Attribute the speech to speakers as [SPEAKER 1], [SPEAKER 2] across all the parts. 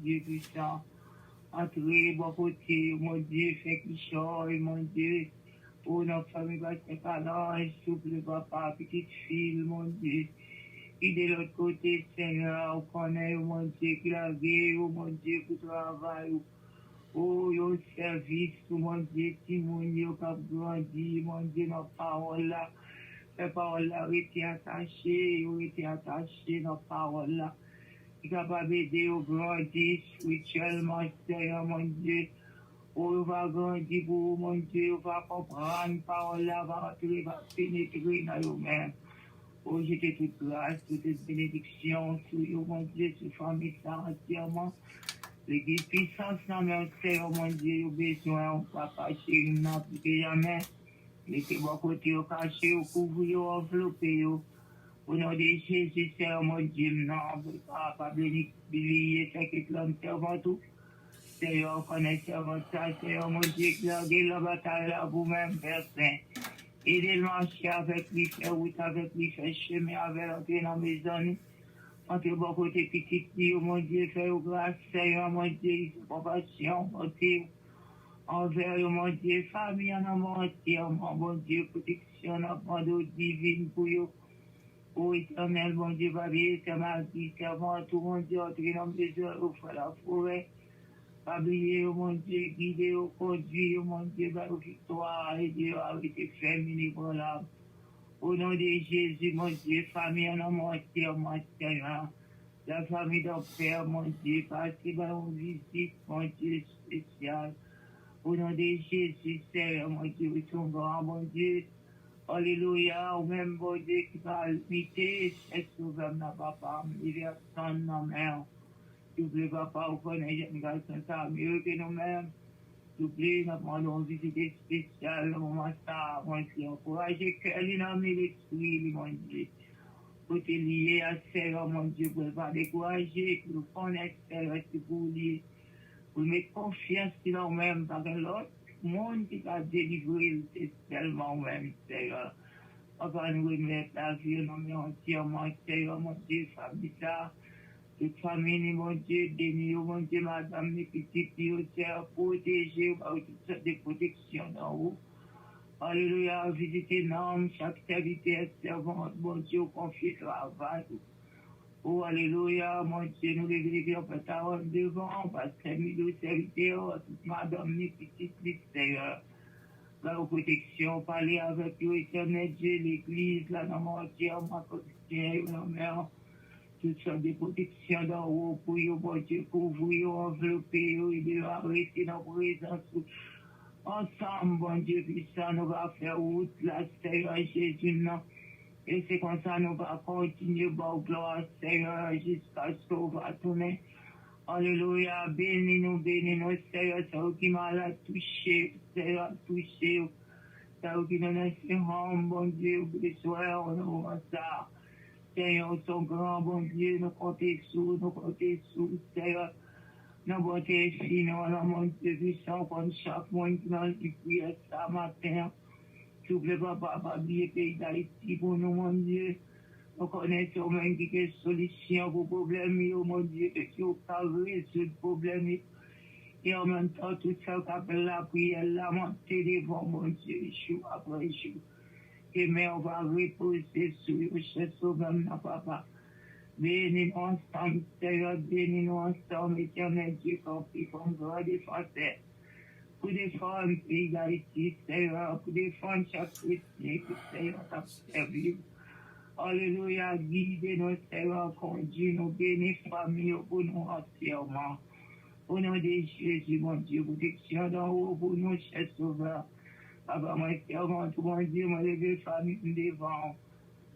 [SPEAKER 1] Dieu puissant. Entrez, bon côté, mon Dieu, fait qu'il chore, mon Dieu. Pour notre famille, Pasteur Calan, souple, papa, petite fille, mon Dieu. Et de l'autre côté, Seigneur, on connaît, mon Dieu, qui la vie, mon Dieu, pour travail. Oh, yo service, mon Dieu, Timon, yo cap grandi, mon Dieu, nos paroles là. Ces paroles là, été attachées, yo été attachées, nos paroles là. Qui capable d'aider au grandir spirituellement, Seigneur, mon Dieu. Oh, on va grandir pour mon Dieu, on va comprendre, parole là, va rentrer, va pénétrer dans nous-mêmes. Oh, j'étais toute grâce, toute bénédiction sur vous, mon Dieu, sur famille, ça entièrement. L'église puissance, non, mais Seigneur, mon Dieu, au besoin, on va pas chérir, non, plus que jamais. Laissez vos côtés au caché, au couvrir, au envelopper, au nom de Jésus, Seigneur, mon Dieu, non, pas bénir, c'est que l'homme servant tout. Seigneur, on connaît servant ça, Seigneur, mon Dieu, qui a gagné la bataille là, vous-même, Père Saint. Aidez le marcher avec lui, faire route avec lui, faire chemin avec l'entrée dans la maison. Entre bon côté petit, oh mon Dieu, faire grâce, Seigneur, mon Dieu, compassion, mon Dieu, envers mon Dieu, famille en amour entièrement, mon Dieu, protection, abandon divine pour vous. Oh éternel, mon Dieu, va bien, c'est ma vie, servant tout mon Dieu, entrer dans la maison, au fond de la forêt. Pas oublier, oh mon Dieu, guider, oh conduire, oh mon Dieu, vers la victoire, et Dieu a été féminin pour l'âme. Au nom de Jésus, mon Dieu, famille en amour entièrement, Seigneur. La famille d'un Père, mon Dieu, passez par une visite, mon Dieu, spéciale. Au nom de Jésus, Seigneur, mon Dieu, son grand, mon Dieu. Alléluia, au même bon Dieu qui va limiter, c'est souvent ma papa, il est son nom, mère. S'il papa, vous connaissez, je me garde ça mieux que nous-mêmes. S'il vous plaît, nous demandons une visite spéciale, au moment ça, mon Dieu, encouragez que l'ennemi l'esprit, mon Dieu. Pour te lier à Seigneur, mon Dieu, pour ne pas décourager, pour nous connaître, Seigneur, c'est pour lier. Pour mettre confiance en nous-mêmes, parce que l'autre monde qui t'a délivré, c'est tellement même, Seigneur. Papa, nous remettre la vie, nous met entièrement, Seigneur, mon Dieu, famille ça. Toute famille, mon Dieu, bénis, mon Dieu, madame, mes petits filles, Seigneur, protégez, par toutes sortes de protections dans vous. Alléluia, visitez nous, chaque serviteur, servante, mon Dieu, confie travail. Oh, alléluia, mon Dieu, nous les vénéfions, pour ta ronde devant, parce que nous, serviteurs, toute madame, mes petites filles, Seigneur. La protection, parler avec vous, éternel Dieu, l'église, la nom entière, ma quotidien, ma mère. Toutes sortes de protections dans vous, pour vous, mon Dieu, couvrir, envelopper, et de arrêter dans la présence. Ensemble, bon Dieu, puissant, nous va faire route, la Seigneur Jésus, non. Et c'est comme ça, nous va continuer, bon, gloire, Seigneur, jusqu'à ce qu'on va tourner. Alléluia, bénis-nous, Seigneur, c'est vous qui m'a touché, Seigneur, touché. C'est vous qui nous laissons, bon Dieu, pour les soirs, on va ça. Seigneur, son grand, bon Dieu, nous comptons sous, Seigneur. Nous bonté sinon, mon Dieu, puissant, comme chaque monde qui m'a dit prière ça matin. S'il vous plaît, papa, pas oublier le pays d'Haïti pour nous, mon Dieu. Nous connaissons même qui est solution pour le problème, mon Dieu, que tu as résoudre le problème. Et en même temps, tout ça qui appelle la prière, lamenter devant mon Dieu, jour après jour. Et mais on va reposer sur le chef sauveur, papa. Bénis-nous ensemble, Seigneur, bénis-nous ensemble, éternel Dieu, comme grand défenseur. Pour défendre le pays d'Haïti, Seigneur, pour défendre chaque chrétien que Seigneur t'a servi. Alléluia, guide-nous, Seigneur, conduis-nous, bénis famille pour nous entièrement. Au nom de Jésus, mon Dieu, protection d'en haut pour nous, cher sauveur. Papa, moi, servant, tout mon Dieu, moi, levé famille devant.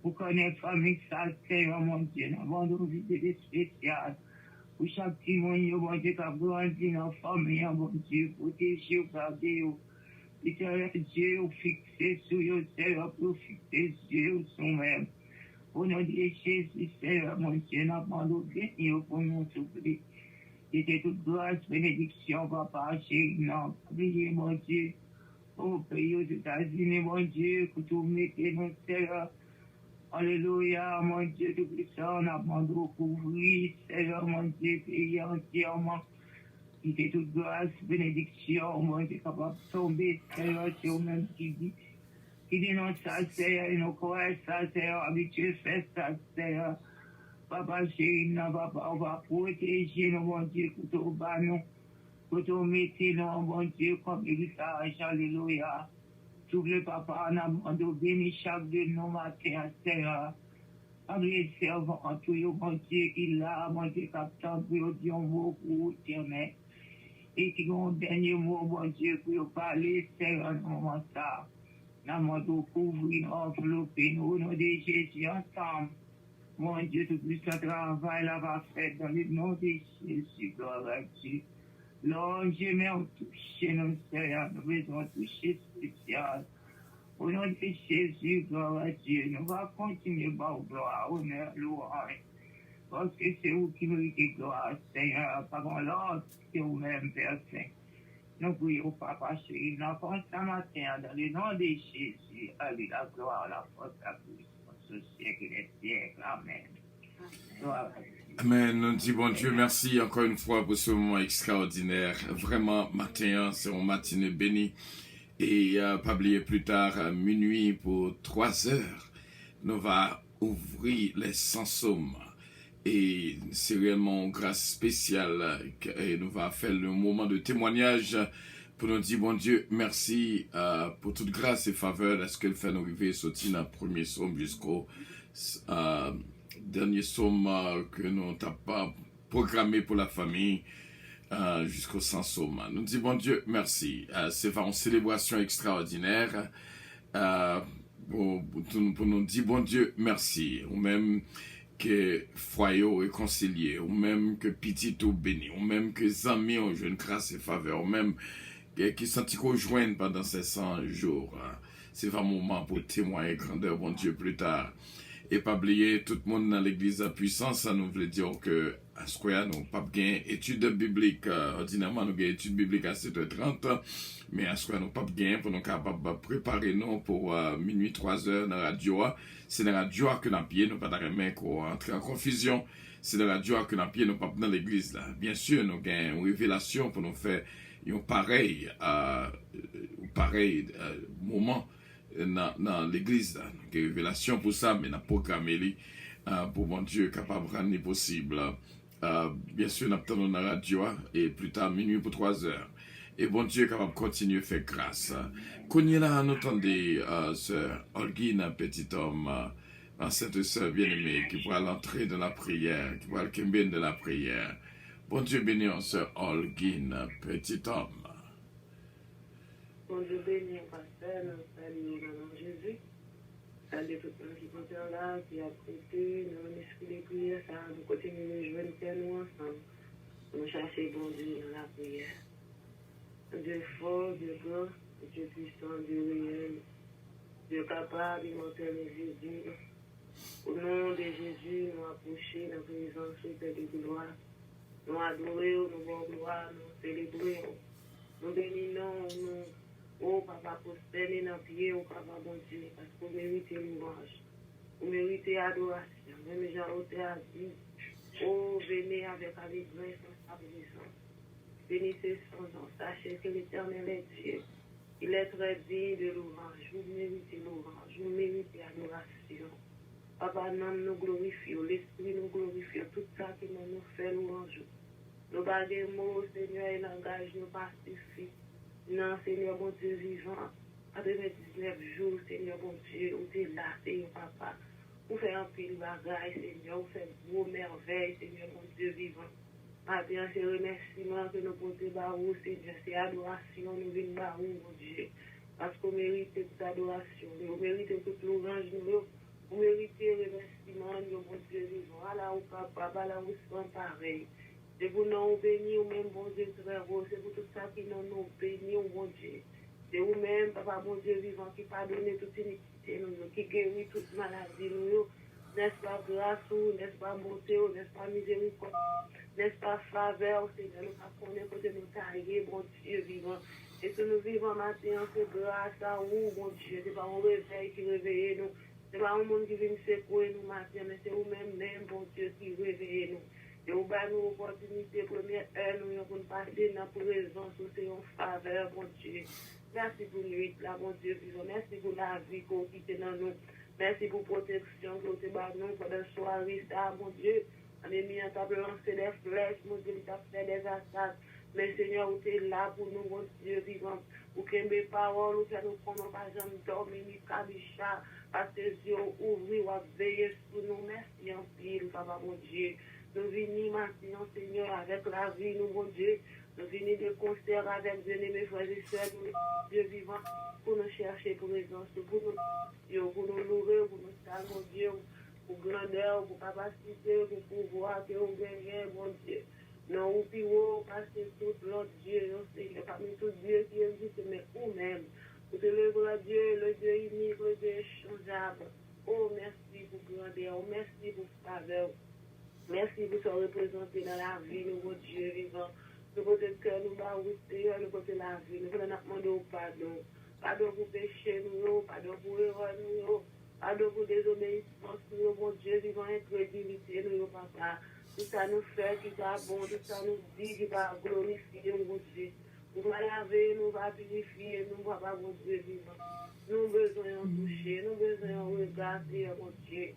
[SPEAKER 1] Vous connaissez famille, ça, Seigneur, mon Dieu, nous avons une visite spéciale. Pour chaque petit monde, mon Dieu, qui a grandi dans la famille, mon Dieu, protégez, gardez, éternel Dieu, fixez sur vous, Seigneur, pour fixer Dieu sur nous-mêmes. Au nom de Jésus, Seigneur, mon Dieu, nous avons béni pour nous souffrir. C'était toute grâce, bénédiction, papa, chéri, non, oubliez, mon Dieu, au pays aux États-Unis, mon Dieu, que tout mettez, mon Seigneur. Alléluia, mon Dieu Tout-Puissant, on a demandé au couvrir, Seigneur, mon Dieu, pays entièrement. Qui fait toute grâce, bénédiction, mon Dieu, capable de tomber, Seigneur, c'est vous-même qui dit non, ça, Seigneur, et nous croyons ça, Seigneur, habitué, fait ça, Seigneur. Papa, chéri, non, papa, on va protéger nous, mon Dieu, pour tout bas, nous, pour tout mettre, nous, mon Dieu, comme héritage, alléluia. Double papa, on a demandé de bénir chaque de nos matins, Seigneur. Avec les servants, en tout, mon Dieu, qui l'a, mon Dieu, captant, pour dire un mot pour mais et qui ont un dernier mot, mon Dieu, pour parler, Seigneur, dans moment ça. Nous demandons de couvrir, envelopper nous, au nom de Jésus, ensemble. Mon Dieu, tout puissant travail là va faire dans le nom de Jésus, gloire à Dieu. Lord, j'aimerais toucher nos Seigneur, nous besoin de toucher spécial. Au nom de Jésus, gloire à Dieu, nous allons continuer par gloire, honneur, louange. Parce que c'est vous qui méritez gloire, Seigneur, par l'ordre, c'est vous-même, Père Saint. Nous prions, Papa chéri, nous avons ce matin, dans le nom de Jésus, à lui la gloire, la force, la puissance, au siècle des siècles. Amen. Gloire à Dieu.
[SPEAKER 2] Amen. Nous disons, bon Dieu, merci encore une fois pour ce moment extraordinaire. Vraiment, matin, c'est un matinée béni. Et pas oublier plus tard, à minuit, pour 3 heures, nous va ouvrir les 100 psaumes. Et c'est réellement une grâce spéciale. Et nous va faire le moment de témoignage pour nous dire, bon Dieu, merci pour toute grâce et faveur à ce qu'elle fait nous arriver, sortir dans le premier psaume jusqu'au dernier psaume que nous n'avons pas programmé pour la famille jusqu'au 100 psaume. Nous disons, bon Dieu, merci. C'est une célébration extraordinaire pour nous dire, bon Dieu, merci. Ou même que foyer réconcilié, ou même que petit ou béni, ou même que amis ont joué une grâce et faveur, ou même qui sentit qu'on joigne pendant ces 100 jours. C'est un moment pour témoigner grandeur, bon Dieu, plus tard. Et pas oublier, tout le monde dans l'église à puissance, ça nous veut dire que à ce qu'on a, nous pas gain études bibliques, ordinairement nous avons études bibliques à 7h30, mais à ce qu'on a, nous pas gain pour nous capables préparer nous pour minuit 3h dans la radio. C'est dans la radio que nous pied, nous pas dans les mains qu'on entre en confusion. C'est dans la radio que nous pied, nous pas dans l'église là. Bien sûr, nous avons une révélation pour nous faire un pareil moment dans l'église là. Une révélation pour ça, mais nous programmé pour mon Dieu capable de rendre possible. Bien sûr, nous attendons dans la radio et plus tard minuit pour 3 heures. Et bon Dieu capable de continuer à faire grâce. Qu'on y est là, nous entendons sœur Olguine, petit homme, cette sœur bien-aimée, qui pourra l'entrer dans la prière, qui pourra le kemben de la prière. Bon Dieu bénit sœur Olguine, petit homme.
[SPEAKER 3] Bon Dieu bénit, pasteur, nous saluons le nom de Jésus. Salut tout le monde qui est là, qui a prêté, nous l'esprit de prière, ça nous continuons de jouer nous ensemble. Nous chercher bon Dieu dans la prière. Dieu fort, Dieu grand, Dieu puissant, Dieu réel, Dieu capable, immortel et visible. Au nom de Jésus, nous approchons dans la présence de gloire. Nous adorons, nous bon gloire, nous célébrons. Nous bénissons, nous, oh papa, prosterner dans le pied, oh papa, bon Dieu, parce que vous méritez louange, vous méritez adoration. Même Jean-Haute a dit, oh, venez avec allégresse, sans abrisant. Bénissez son nom, sachez que l'Éternel est Dieu. Il est très digne de louange. Vous méritez louange, vous méritez adoration. Papa, nous glorifions, l'Esprit nous glorifie, tout ça qui nous fait louange. Nos bagages mots, Seigneur, et langage nous pacifient. Non, Seigneur, bon Dieu vivant, après 19 jours, Seigneur, bon Dieu, où tu es là, Seigneur, papa. Vous faites un pile bagaille, Seigneur, vous faites vos merveilles, Seigneur, bon Dieu vivant. Maintenant, c'est remerciement que nous portons barou, Seigneur, c'est adoration, nous venons barou, mon Dieu. Parce qu'on mérite toute adoration, vous méritez toute louange, vous méritez remerciement, mon Dieu vivant. Allah ou papa, Allah ou sans pareil. C'est pour nous bénir, même bon Dieu très haut, c'est pour tout ça qui nous bénit, bon Dieu. C'est vous-même, papa, bon Dieu vivant, qui pardonne toute iniquité, qui guérit toute maladie, n'est-ce pas grâce, n'est-ce pas bonté, n'est-ce pas miséricorde, n'est-ce pas faveur, Seigneur, nous connaissons que nous tailler, bon Dieu vivant. Et que nous vivons maintenant, c'est grâce à vous, bon Dieu, c'est pas un réveil qui réveille nous, C'est pas un monde qui vient secouer nous matin, mais c'est vous-même, bon Dieu, qui réveille nous. Et vous avez nous opportunité, première heure, nous pour passer dans la présence, c'est une faveur, bon Dieu. Merci pour nuit, là, bon Dieu, vivant. Merci pour la vie qu'on quitte dans nous. Merci pour la protection que vous avez nous pendant la soirée, ça, mon Dieu. On est mis en table lancer des flèches, mon Dieu, il a fait des attaques. Mais Seigneur, vous êtes là pour nous, mon Dieu, vivant. Vous créez mes paroles, vous faites nous prendre par exemple dormir, ni cabicha, parce que les yeux ouvrus, vous veillez sur nous. Merci en pile, papa, mon Dieu. Nous venons maintenant, Seigneur, avec la vie, nous, mon Dieu. Nous venons de concert avec bien-aimés frères et sœurs, Dieu vivant, pour nous chercher présence, pour nous louer, pour nous saluer, mon Dieu, pour grandeur, pour capacité, pour pouvoir que vous gagnez, mon Dieu. Non, ou puis, parce que tout l'autre Dieu, Seigneur, parmi tout Dieu qui existe, mais vous-même, vous te lèverez Dieu, le Dieu unique, le Dieu échangeable. Oh, merci pour grandeur, merci pour faveur. Merci pour se représenter dans la vie, mon Dieu vivant. Nous côté cœur, nous bas au Seigneur, nous côté la vie, nous voulons demander au pardon. Pardon pour péché, nous, pardon pour erreur, nous, pardon pour désobéissance, nous, mon Dieu vivant, incrédulité, nous, papa. Tout ça nous fait qui va bon, tout ça nous dit qui va glorifier, mon Dieu. Nous va laver, nous va purifier, nous va pas, mon Dieu vivant. Nous besoin de toucher, nous besoin de regarder, mon Dieu.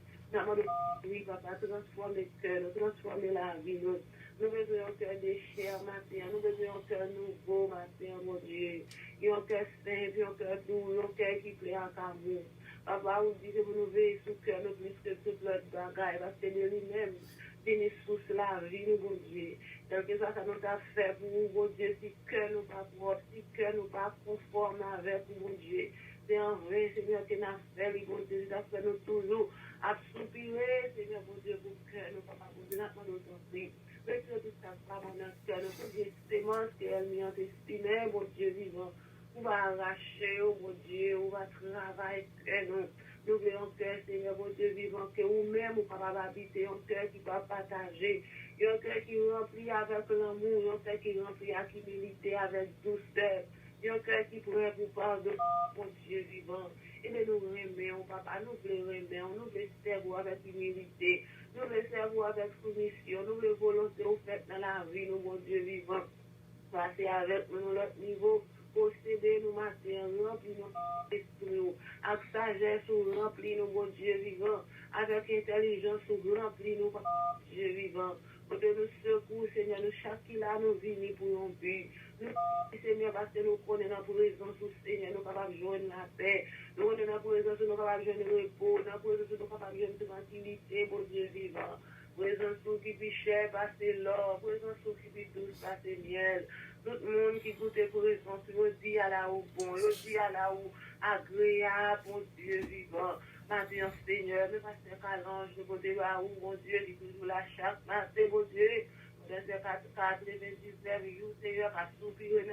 [SPEAKER 3] Oui, papa, transformer le cœur, transformer la vie. Nous besoin d'un cœur de chair, matin. Nous besoin d'un cœur nouveau, matin, mon Dieu. Un cœur simple, un cœur doux, un cœur qui plaît en amour. Papa, vous dites que vous nous veillez sur le cœur, nous plus que toute l'autre bagaille, parce que de lui-même, venez sous la vie, mon Dieu. Quelque chose que nous avons fait pour vous, mon Dieu, si le cœur nous pas propre, si le cœur nous pas conforme avec vous, mon Dieu. C'est en vrai, Seigneur, que nous avons fait, mon Dieu, nous avons fait nous toujours. À soupirer, Seigneur, mon Dieu, pour que nous, papa, mon Dieu, nous nous offrir. Mais que tout ça, pas mon cœur, nous faisons sémence qu'elle m'y a estimé, mon Dieu vivant. On va arracher, oh mon Dieu, on va travailler, nous. Nous voulons un cœur, Seigneur, mon Dieu vivant, que vous-même, vous pouvez habiter, un cœur qui va partager, un cœur qui remplit avec l'amour, un cœur qui remplit avec humilité, avec douceur, un cœur qui pourrait vous pardonner, mon Dieu vivant. Et nous remettons, papa, nous voulons remettre, nous voulons servir avec humilité, nous voulons servir avec soumission, nous voulons volonté au fait dans la vie, nous, mon Dieu vivant. Passer avec nous notre niveau, posséder nous matin, remplir nos esprits, avec sagesse, remplir nous, mon Dieu vivant, avec intelligence, remplir nous, mon Dieu vivant. Pour nous secours, Seigneur, nous chaque là, nous venons pour un but. Nous, Seigneur, parce que nous connaissons la présence du Seigneur, nous sommes capables de joindre la paix. Nous connaissons la présence, nous sommes capables de joindre le repos. Nous sommes capables de joindre la tranquillité, mon Dieu vivant. Présence qui puis cher, passer l'or. Présence qui puis douce, passer miel. Tout le monde qui goûte présence, il dit à la où bon, il dit à la où agréable, mon Dieu vivant. Matin, Seigneur, mais parce que Calange, nous côté là où, mon Dieu, il toujours la chaque matin, mon Dieu. Verset 99, Seigneur, a soupiré.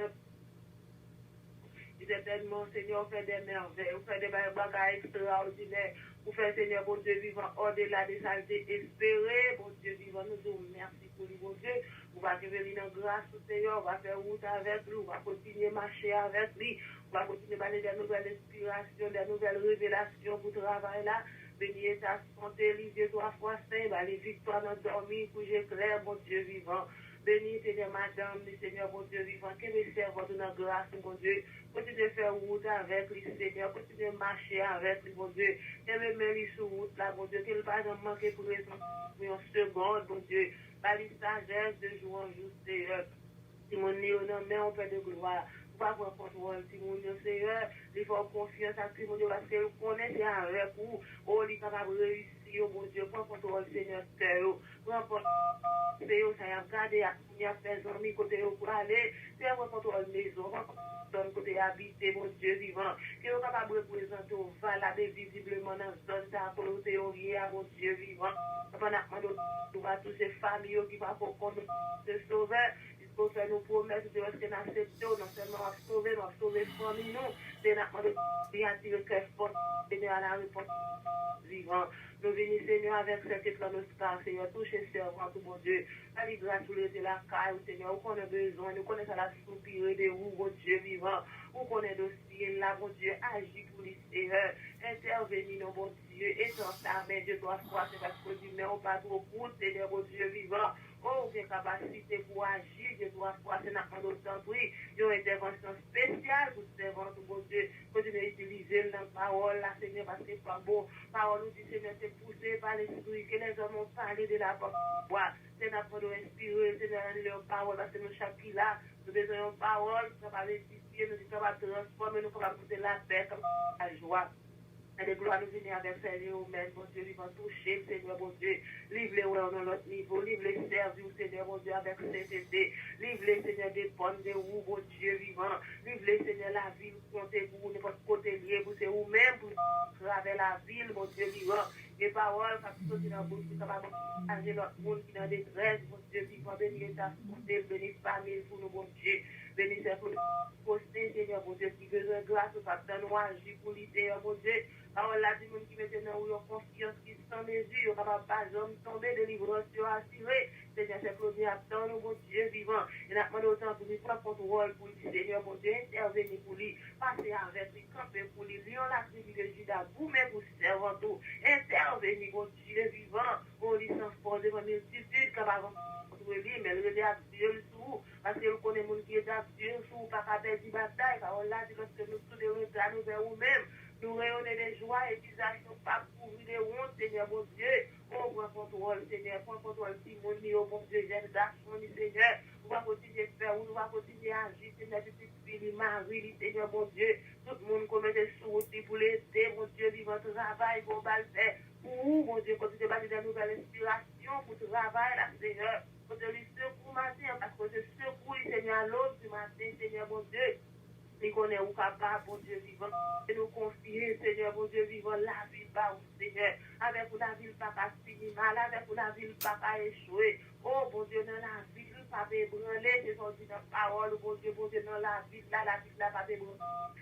[SPEAKER 3] Il est tellement, Seigneur, vous faites des merveilles, vous faites des bagages extraordinaires, vous faites, Seigneur, bon Dieu vivant, au-delà des saletés espérées, bon Dieu vivant, nous vous merci pour lui, bon Dieu. On va révéler dans grâce au Seigneur, on va faire route avec lui, on va continuer à marcher avec lui, on va continuer à parler des nouvelles inspirations, des nouvelles révélations pour travailler là. Béni ta santé, Dieu, 3 fois saint, les victoires dans dormir, pour j'éclaire, mon Dieu vivant. Béni, Seigneur, madame, Seigneur, mon Dieu vivant, que mes servants de notre grâce, mon Dieu, continue de faire route avec lui, Seigneur, continue de marcher avec lui, mon Dieu, que mes mains lui sur route là, mon Dieu, qu'il ne va pas manquer pour les en seconde, mon Dieu, par les sagesse de jour en jour, Seigneur. Si mon Dieu, mais on fait de gloire. Pas pour contrôle, si mon Dieu, Seigneur, il faut confiance à ce mon Dieu, parce que vous connaissez avec vous, oh, il est capable de réussir, mon Dieu, prends contrôle, Seigneur, prends contrôle, Seigneur, ça y a gardé, il y a fait amis côté pour aller, c'est prends contrôle maison, prends contrôle côté habité, mon Dieu vivant, qui est capable de représenter au valable visiblement dans ce zone, ça, pour nous théorie, mon Dieu vivant, pendant que nous avons toutes ces familles qui vont pour se sauver. Pour fait nos promesses, de ce qu'on accepte, non seulement à sauver famille, nous, c'est notre attirer cœur fort, Seigneur, à la réponse vivant. Nous venons, Seigneur, avec cet éclat de star, Seigneur, toucher servant, tout mon Dieu. Allez, grâce pour les la caille, Seigneur, où qu'on a besoin, nous connaissons la soupirée de vous, mon Dieu vivant, où qu'on est dossier, là, mon Dieu, agis pour les Seigneur, intervenir, mon Dieu, et dans ta main, Dieu doit croire, c'est parce que Dieu, mais on pas trop pour, Seigneur, mon Dieu vivant. Oh, j'ai capacité pour agir, je dois croire, c'est notre temps, oui, il y a une intervention spéciale pour servant, tout mon Dieu, continuer à utiliser la parole, là, Seigneur, parce que c'est pas bon. Parole nous dit, Seigneur, c'est poussé par l'esprit, que les hommes ont parlé de la parole. C'est notre de respirer, Seigneur, leur parole, parce que nous, chaque là, nous besoin de parole, nous sommes capables d'édifier, nous sommes capables de transformer, nous sommes capables de porter la paix, comme la joie. Et de gloire nous venir avec Seigneur, même, mon Dieu, vivant toucher, Seigneur, mon Dieu, livre-les dans notre niveau, livre-les servir, Seigneur, mon Dieu, avec CCD, livre-les, Seigneur, dépendre de vous, mon Dieu, vivant, livre-les, Seigneur, la ville, comptez vous, n'importe côté lié, vous, c'est vous-même, pour travers la ville, mon Dieu, vivant, les paroles, ça peut sortir dans la bouche, ça va partager notre monde qui est en détresse, mon Dieu, vivant, bénir ta santé, bénir famille pour nous, mon Dieu, bénir ta poster, Seigneur, mon Dieu, qui besoin de grâce, au Papa, nous agir pour l'idée, mon Dieu. Parole là, du monde qui maintenant où confiance qui sans mesure, capable pas jamais tomber, délivrance assurée. Seigneur, c'est premier absent, mon Dieu vivant. Et n'a demandé autant pour lui, prendre contrôle pour lui, Seigneur, mon Dieu, intervenir pour lui, passer avec lui, camper pour lui, lion la tribu de Judas, vous-même vous servant tout, intervenir, mon Dieu vivant, pour lui sans force devant multitude, capable de lui, mais le relais à Dieu sous, parce qu'il connaît mon qui est à Dieu sous, pas qu'à perdre une bataille, parole là, dit que nous tous les retards, nous vers nous-mêmes. Nous rayonner des joies et visages sont pas couverts de honte, Seigneur, mon Dieu. Oh, prends contrôle, Seigneur, prends contrôle, Simon, mon Dieu, j'aime garçon, Seigneur. Nous allons continuer de faire, nous allons continuer à agir, Seigneur, petite fille, Marie, Seigneur, mon Dieu. Tout le monde commet des choses pour l'aider, mon Dieu, vivant travail, pour mal faire. Pour vous, mon Dieu, continuer à bâtir de nouvelles inspirations pour travail, là, Seigneur. Pour te lui secouer matin, parce que je secoue, Seigneur, l'autre du matin, Seigneur, mon Dieu. Nous connaissons où capable, bon Dieu vivant, et nous confier, Seigneur, bon Dieu vivant, la vie par vous, Seigneur, avec vous la ville pas qu'à finir mal, avec vous la ville pas qu'à échouer. Oh, bon Dieu, dans la ville, pas ébranler, c'est son dit dans la parole, bon Dieu, dans la ville, pas ébranler.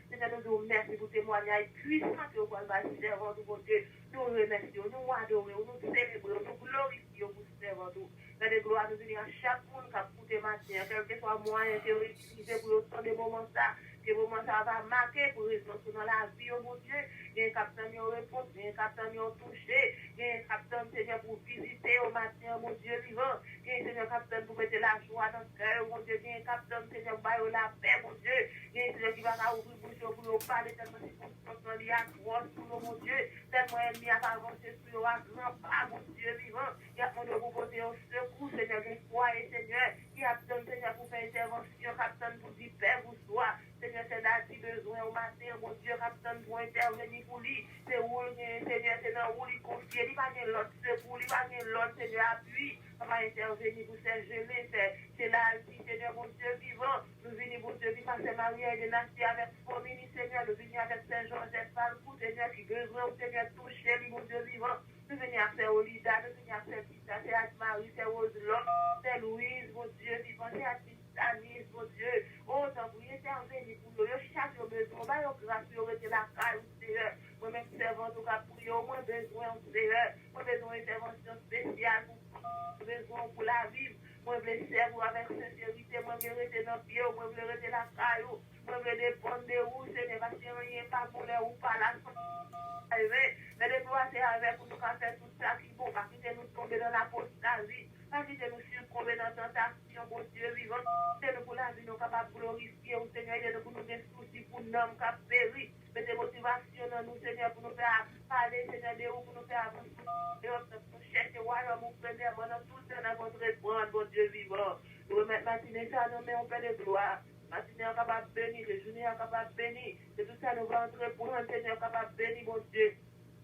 [SPEAKER 3] Seigneur, nous vous remercions pour témoignage puissant que vous allez servir, bon Dieu. Nous remercions, nous adorons, nous célébrons, nous glorifions pour servir. Dans les gloires, nous venons à chaque monde qui a coûté matin, quel que soit moyen que vous utilisez pour le temps de moment ça. Que moment ça va marquer pour résoudre dans la vie, oh mon Dieu. Il y a un capitaine qui a répondu, il y a un capitaine qui a touché, il y a un capitaine, Seigneur, pour visiter au matin, mon Dieu vivant. Il y a un Seigneur capitaine pour mettre la joie dans le cœur, mon Dieu. Il y a un capitaine, Seigneur, pour la paix, mon Dieu. Il y a un Seigneur qui va ouvrir bouche pour nous parler tellement de circonstances liées à croire sur nous, mon Dieu. Tellement ennemi à avancer sur nous à grand pas, mon Dieu vivant. Il y a mon Dieu pour porter au secours, Seigneur, une foi et Seigneur. Il y a capitaine, Seigneur, pour faire intervention, capitaine pour dire paix vous soit. Seigneur, c'est là qui besoin au matin, mon Dieu, capitaine pour intervenir pour lui. C'est où, Seigneur, c'est dans où lui confier, il va gagner l'autre secours, il va gagner l'autre, Seigneur, appui. On va intervenir pour faire geler, c'est là, Seigneur, mon Dieu vivant. Nous venons, mon Dieu vivant, c'est Maria et de Nasty avec famille, Seigneur. Nous venons avec Saint-Joseph, Falcou, Seigneur, qui besoin, Seigneur, toucher, lui, mon Dieu vivant. Nous venons à faire Olida, nous venons à faire Tita, c'est Anne-Marie, c'est Roselot, c'est Louise, mon Dieu vivant, c'est Anis, mon Dieu. Oh, tant pour y intervenir pour eux, chaque besoin, on va y grâce, on va la caille, Seigneur. Moi-même, servant, tout cas, pour eux, au moins besoin, Seigneur. Moi, besoin d'intervention spéciale, besoin pour la vie. Moi, je veux servir avec sincérité, moi, je veux rester dans le pied, moi, je veux rester la caille, moi, je veux dépendre de vous, Seigneur, parce que rien pas pour les ou pas la mais les gloires, c'est avec nous qu'on fait tout ça qui bon, parce que nous tomber dans l'apostasie, parce que nous succomber dans la tentation, mon Dieu vivant, c'est nous pour la vie, nous capables de glorifier au Seigneur, et pour nous des soucis, pour nous qui péri, mais des motivations dans nous, Seigneur, pour nous faire parler, Seigneur, de vous, pour nous faire avancer, pour chercher, voilà, mon Père, pendant tout le temps, dans votre répondre, mon Dieu vivant. Nous remettons matinée, ça, nous mettons Père de gloire. Matinée, capable de bénir, les journées, capable de bénir, c'est tout ça, nous allons entrer pour un Seigneur, capable de bénir, mon Dieu.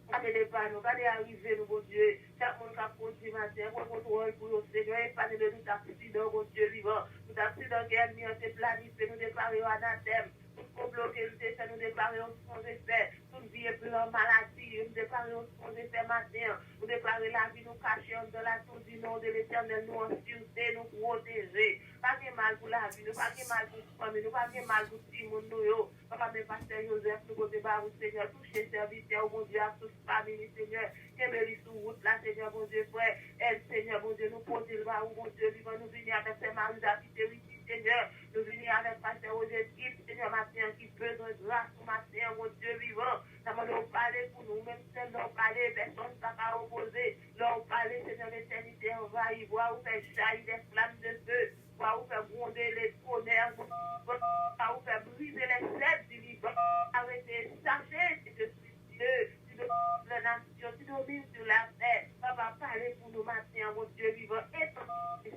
[SPEAKER 3] Regardez les panneaux, regardez arriver, mon Dieu. Chaque monde qui a conduit matin, pour contrôle pour le Seigneur, et pas de tout accident, mon Dieu vivant. Tout accident qui est mis en planifié, nous déclarons anathème. Tout bloquer, nous déclarons sans effet. Toute vie est pleine maladie, nous déclarons sans effet matin. Nous déclarons la vie, nous cachons de la tour du nom de l'Éternel, nous en sûreté, nous protéger. Pas de mal pour la vie, nous pas mal pour famille, nous pas mal pour tout le monde, nous, papa, mais pasteur Joseph, nous côté bas, Seigneur, toucher serviteur, mon Dieu, à toute famille, Seigneur, qu'elle sur route, là, Seigneur, mon Dieu, frère, elle, Seigneur, mon Dieu, nous porter le bas, mon Dieu, vivant, nous venir avec ces maris d'habiter ici, Seigneur, nous venir avec pasteur Roger, Seigneur, matin, qui peut de grâce, matin, mon Dieu, vivant, ça m'a parler pour nous, même si nous parler, personne ne va opposer, leur parler, Seigneur, l'éternité, on va y voir, où faire jaillir des flammes de feu, va vous faire gronder les tonnerres, va vous faire briser les ailes du livre, arrêtez, sachez que je suis Dieu, tu domines la nation, tu domines sur la terre, va parler pour nous matin, mon Dieu vivant, et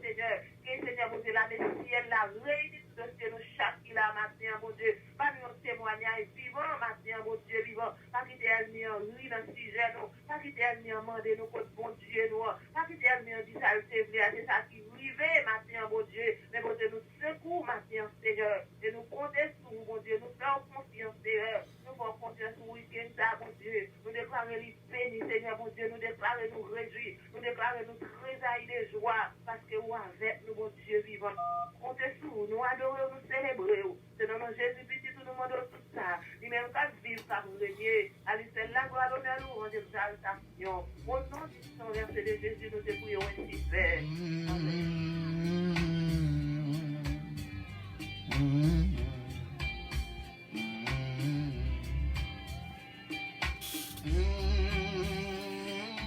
[SPEAKER 3] Seigneur, que Seigneur, mon Dieu, la ciel, la réunit tout de Dieu, nous chaque qui la matin, mon Dieu, pas nous témoignage vivant, matin, mon Dieu vivant, pas qui t'es mis en rue dans le sujet, non, pas qui t'es mis en mandé, nous, contre bon Dieu, nous, pas qui t'es mis en dit ça, c'est vrai, c'est ça qui rivé, matin, mon Dieu, mais mon Dieu, nous secours, matin, Seigneur, et nous comptons sur vous, mon Dieu, nous faisons confiance, Seigneur, nous faisons confiance sur week-end, ça, mon Dieu, nous déclarons les bénis, Seigneur, mon Dieu, nous déclarons nous réjouir, nous déclarons nous trésorier de joie, parce que vous avec nous, mon Dieu vivant, comptez sur vous, nous adorons, nous célébrons, c'est dans Jésus, petit, tout le monde, tout ça, il même pas vivre par vous, Dieu, à lui, c'est la gloire, l'honneur, nous rendons exaltation, au nom du sang versé de Jésus, nous dépouillons ainsi faire.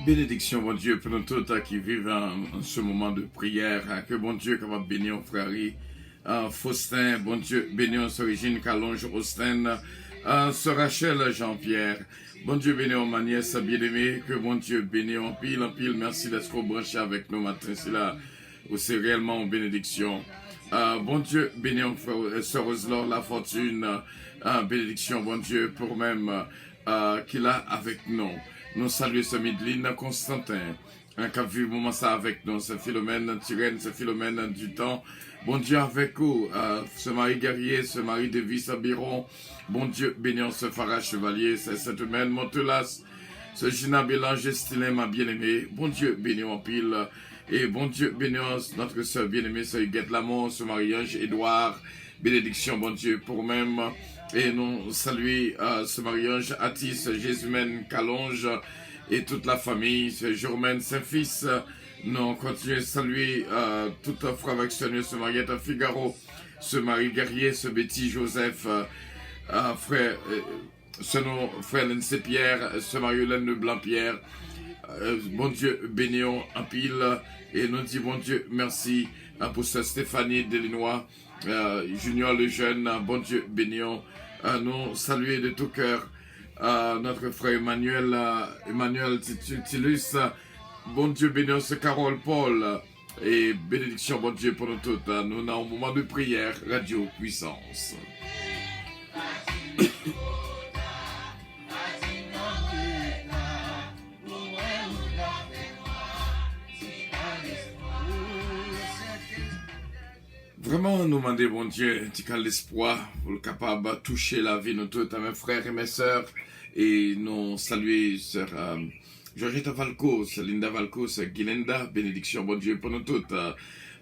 [SPEAKER 2] Bénédiction, bon Dieu, pour nous tous qui vivent en ce moment de prière. Que bon Dieu capable de bénir frère Faustin, bon Dieu, bénir Origine Calonge Austin, Sœur Rachel Jean-Pierre. Bon Dieu, bénir ma nièce bien-aimée. Que bon Dieu bénir en pile, merci d'être branché avec nous matin. C'est là où c'est réellement une bénédiction. Bon Dieu, bénir Sœur Roselor La Fortune. Bénédiction, bon Dieu, pour même qu'il a avec nous. Nous saluons ce Midline Constantin, qui a vu le moment ça avec nous, ce Philomène Tyrène, ce Philomène du temps. Bon Dieu avec vous, ce mari guerrier, ce mari de vie Sabiron. Bon Dieu bénir ce Farah Chevalier, ce Sainte-Mène Montelas, ce Gina Bélange Estilin, ma bien-aimée. Bon Dieu bénir en pile. Et bon Dieu bénir notre soeur bien-aimée, ce Huguette Lamont, ce Marie-Ange Édouard. Bénédiction, bon Dieu, pour même. Et nous saluons ce Marie-Ange Atis, Jésumène Calonge et toute la famille, ce Germaine Saint-Fils. Nous continuons à saluer toute la frère avec ce Mariette Figaro, ce Marie Guerrier, ce Betty Joseph, frère, frère Lindsay Pierre, ce Marie-Hélène Blanc-Pierre. Bon Dieu, bénissons en pile et nous disons bon Dieu, merci pour ce Stéphanie Delinois, Junior le jeune, bon Dieu, bénissons. Nous saluer de tout cœur notre frère Emmanuel Titulus. Bon Dieu bénisse ce Carole Paul et bénédiction bon Dieu pour nous toutes. Nous avons un moment de prière, Radio Puissance. Vraiment, nous demander, bon Dieu, un petit cas l'espoir pour le capable de toucher la vie de tous mes frères et mes sœurs. Et nous saluer sœur Georgette Valco, Linda Valco, Guilenda, bénédiction, bon Dieu, pour nous toutes.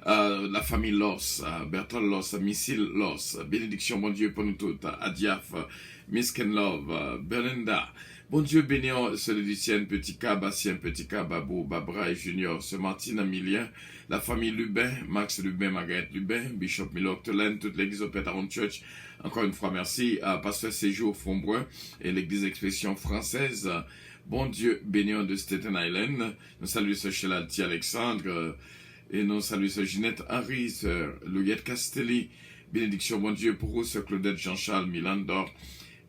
[SPEAKER 2] La famille Loss, Bertrand Loss, Missile Loss, bénédiction, bon Dieu, pour nous toutes. Adiaf, Miss Ken Love, Belinda. Bon Dieu bénir ce Lucien, Petit K, Bastien, Petit K, Babou, Babra et Junior, ce Martin Amilien, la famille Lubin, Max Lubin, Margaret Lubin, Bishop Milok Telen, toute l'église au Pétaron Church. Encore une fois, merci à Pasteur Séjour Fombrun et l'église Expression Française. Bon Dieu bénir de Staten Island. Nous saluons ce Chelalti Alexandre et nous saluons ce Ginette Henry, ce Louillette Castelli. Bénédiction, bon Dieu, pour vous, ce Claudette Jean-Charles Milandor.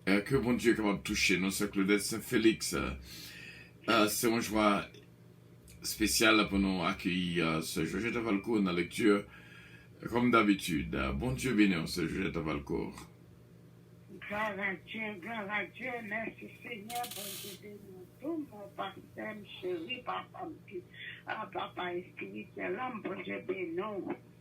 [SPEAKER 2] Que bon Dieu est capable de toucher nos sœurs Claudette Saint-Félix. C'est une joie spéciale pour nous accueillir ce Georgette Valcourt dans la lecture comme d'habitude. Bon Dieu béni, ce Georgette Valcourt.
[SPEAKER 1] Gloire à Dieu, merci Seigneur, bon Dieu béni, tout mon pasteur, chéri, papa spirituel, bon Dieu béni.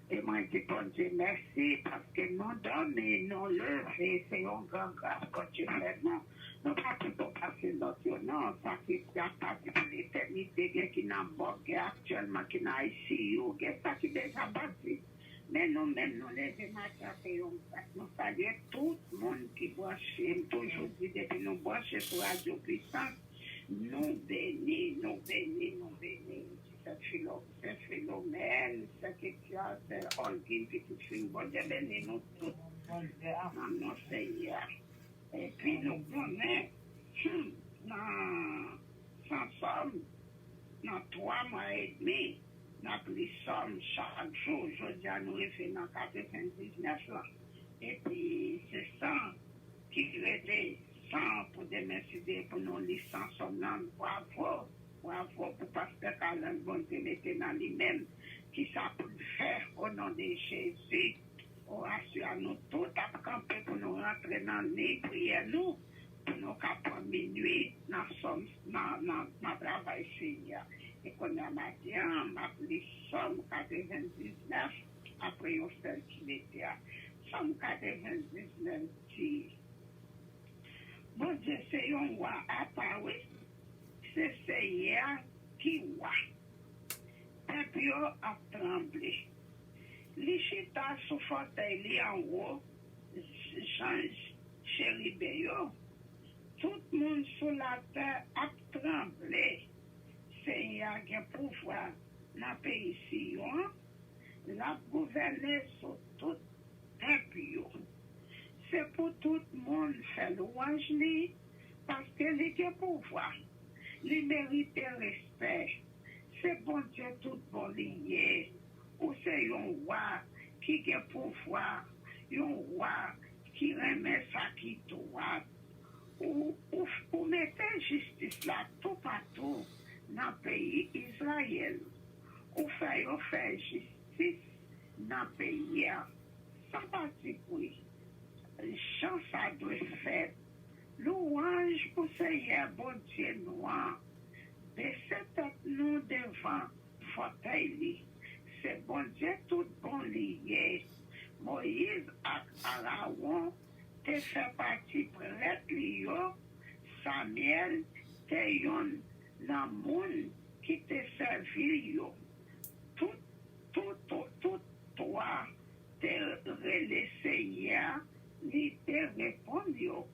[SPEAKER 1] Et moi, je dis, bon Dieu, merci, parce que nous donnons et nous levons, c'est une grande grâce que Dieu fait, non. Nous ne pouvons pas passer notre non, ça qui a parti pour l'éternité, qui n'a pas actuellement, qui n'a ici, ou ça qui est déjà passé.
[SPEAKER 4] Mais nous-mêmes, nous levons matin, nous saluons tout le monde qui branche, toujours dit, depuis nous brancher sur Radio Puissance, nous bénis, nous bénis, nous bénis. C'est Philomène, c'est Kétia, c'est Olguine, petite fille, bon Dieu bénis nous tous. Maman Seigneur. Et puis nous connaissons sans somme, dans 3 mois et demi, nous pris somme chaque jour. Aujourd'hui, nous sommes dans 99 ans. Et puis c'est ça qui était 100 pour décider pour nos licences somme. Bravo. Bravo pour Pasteur Calan, bon Dieu, mettez dans lui-même, qui ça peut faire au nom de Jésus. On assure nous tous à camper pour nous rentrer dans les prières, nous, pour nous prendre minuit dans le travail Seigneur. Et qu'on a matin, ma pris Somme 99, après on fait qui était. Somme 99 dit, bon Dieu, c'est un roi à Paris. C'est Seigneur qui voit. Et puis, on a tremblé. Les chita sous fauteuil en haut, chéri Béo, tout le monde sur la terre a tremblé. Seigneur qui a pouvoir dans le pays Sion, la gouverner sur tout un pays. C'est pour tout le monde faire louange, parce que les a pouvoir. Les mérite respect. C'est bon Dieu tout bon lié. Ou c'est un roi qui a pouvoir, un roi qui remet ça qui doit. Ou mettez justice là tout partout dans le pays Israël. Ou fait justice dans le pays. Sans parti pour chance ça doit faire. Louange pour Seigneur, bon Dieu noir. Baissez tête nous devant fauteuil. C'est bon Dieu tout bon lié. Moïse et Aaron te fait partie prêtre Lio. Samuel te yon dans le monde qui te servi yo. Tout toi te relais Seigneur, li te répond yo.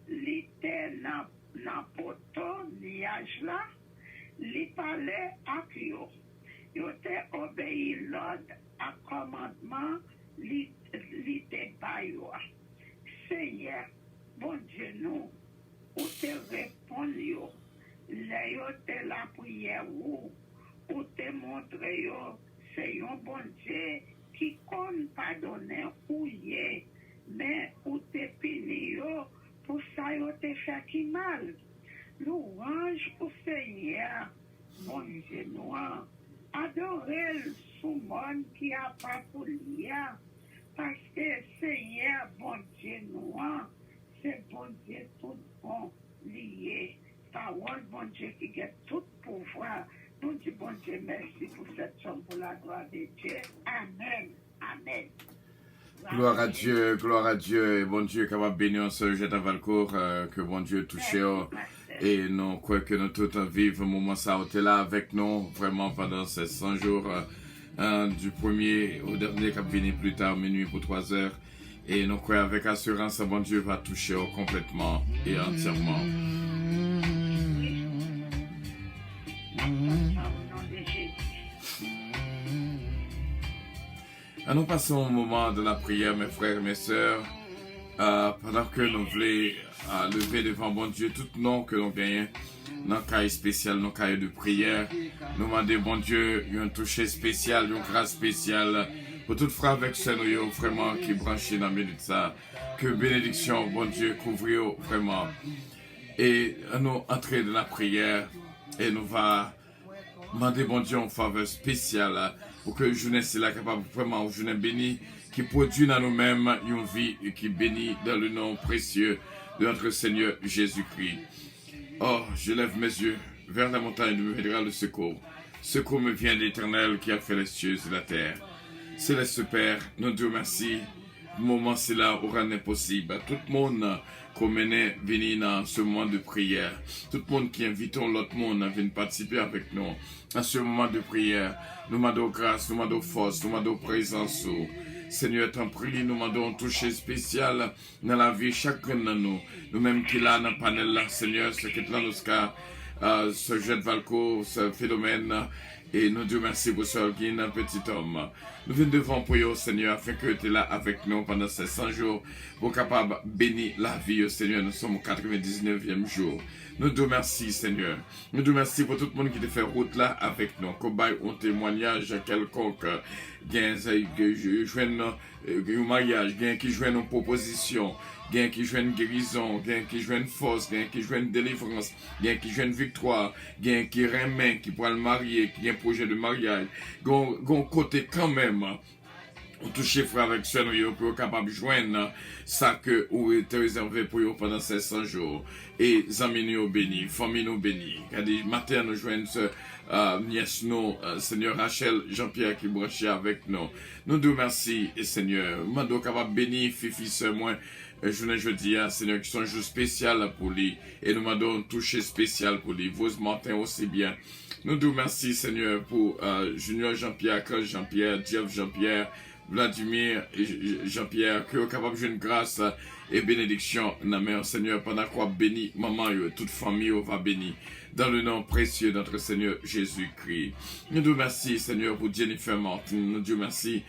[SPEAKER 4] Li te nan poto nuage là, li parlait ak yo. Yo te obéi l'ordre à commandement li te bayo. Seigneur, bon Dieu nous, ou te répond yo. Le yo te la prière ou te montre yo, c'est un bon Dieu qui compte pardonner ou yé, mais ou te pini yo, pour ça, il te fait qui mal. Louange pour Seigneur, bon Dieu noir. Adorez sous monde qui a pas pour lire. Parce que Seigneur, bon Dieu noir, c'est bon Dieu tout bon lié. Parole, bon Dieu qui a tout pouvoir. Nous disons, bon Dieu, merci pour cette somme pour la gloire de Dieu. Amen. Amen.
[SPEAKER 2] Gloire à Dieu, et bon Dieu, capable de bénir ce jet à Valcourt, que bon Dieu touche, et nous croyons que nous tous vivons moment ça, tu es là avec nous, vraiment pendant ces 100 jours, du premier au dernier qui va venir plus tard, minuit pour 3 heures, et nous croyons avec assurance, bon Dieu va toucher complètement et entièrement. Nous passons au moment de la prière, mes frères et mes sœurs, pendant que nous voulons lever devant bon Dieu tout nom que nous gagnons dans le cahier spécial, dans le cahier de prière. Nous demandons bon Dieu un toucher spécial, une grâce spéciale pour toute frère avec ce nous vraiment qui branchent dans le milieu de ça. Que bénédiction, bon Dieu, couvre vraiment. Et nous entrer dans la prière et nous va demander bon Dieu en faveur spéciale pour que jeunesse là capable vraiment jeunesse béni qui produit dans nous-mêmes une vie qui bénit dans le nom précieux de notre Seigneur Jésus-Christ. Oh, je lève mes yeux vers la montagne de me viendra le secours. Secours me vient de l'Éternel qui a fait les cieux et la terre. Céleste Père, nous te remercions moment, c'est là où rien n'est possible. Tout le monde qu'on menait venir dans ce moment de prière. Tout le monde qui invite l'autre monde à venir participer avec nous à ce moment de prière. Nous demandons grâce, nous demandons force, nous demandons présence. Seigneur, t'en prie, nous demandons un toucher spécial dans la vie chacun de nous. Nous-mêmes qui là dans le panel là, Seigneur, ce qui est là, ce jet de Valco, ce phénomène. Et nous Dieu merci pour ce un petit homme. Nous venons devant pour vous, Seigneur, afin que tu es là avec nous pendant ces 100 jours, pour capable de bénir la vie, Seigneur. Nous sommes au 99e jour. Nous te remercions, Seigneur. Nous te remercions pour tout le monde qui te fait route là avec nous. Qu'on baille un témoignage quelconque, gain qui joigne un mariage, gain qui joigne une proposition, gain qui joigne guérison, gain qui joigne force, gain qui joigne délivrance, gain qui joigne victoire, gain qui remet, qui pourra le marier, qui a un projet de mariage, gon côté quand même. On touche frère avec soeur, nous pour être capable de joindre ça que vous était réservé pour vous pendant ces 100 jours. Et amis nous bénis, famille nous bénis. Quand matin nous joignent ce nièce nous, Seigneur Rachel, Jean-Pierre qui branchait avec nous. Nous te remercions, Seigneur. Nous sommes capables de bénir, fifi, sœur, moi. Je dis, Seigneur, qui sont un jour spécial pour lui. Et nous demandons un toucher spécial pour lui. Vos matins aussi bien. Nous te remercions, Seigneur, pour Junior Jean-Pierre, Carl Jean-Pierre, Jeff Jean-Pierre, Vladimir et Jean-Pierre, que vous capable de grâce et bénédiction dans la Seigneur, pendant qu'on bénit maman et toute famille va bénir. Dans le nom précieux de notre Seigneur Jésus-Christ. Nous te remercions, Seigneur, pour Jennifer Martin. Nous te remercions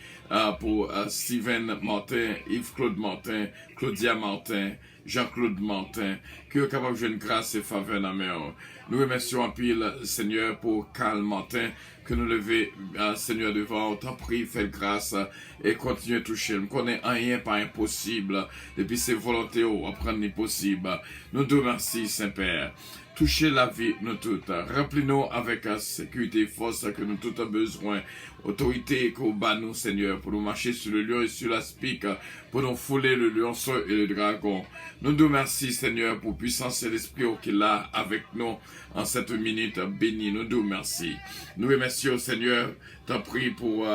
[SPEAKER 2] pour Steven Martin, Yves-Claude Martin, Claudia Martin, Jean-Claude Martin, que vous capable de grâce et faveur dans la mer. Nous remercions en pile, Seigneur, pour Carl Martin, que nous lever, Seigneur, devant, t'en prie, fais grâce et continue à toucher. Nous connaissons rien pas impossible, depuis ses volontés, on prendre l'impossible. Nous te remercions, Saint-Père. Touchez la vie, nous toutes. Remplis-nous avec la sécurité et force que nous tous avons besoin. Autorité qu'au bas nous, Seigneur, pour nous marcher sur le lion et sur la spique, pour nous fouler le lionceau et le dragon. Nous te remercions, Seigneur, pour puissance et l'esprit qui est là avec nous en cette minute. Béni, nous te remercions. Nous remercions, Seigneur, t'en prie pour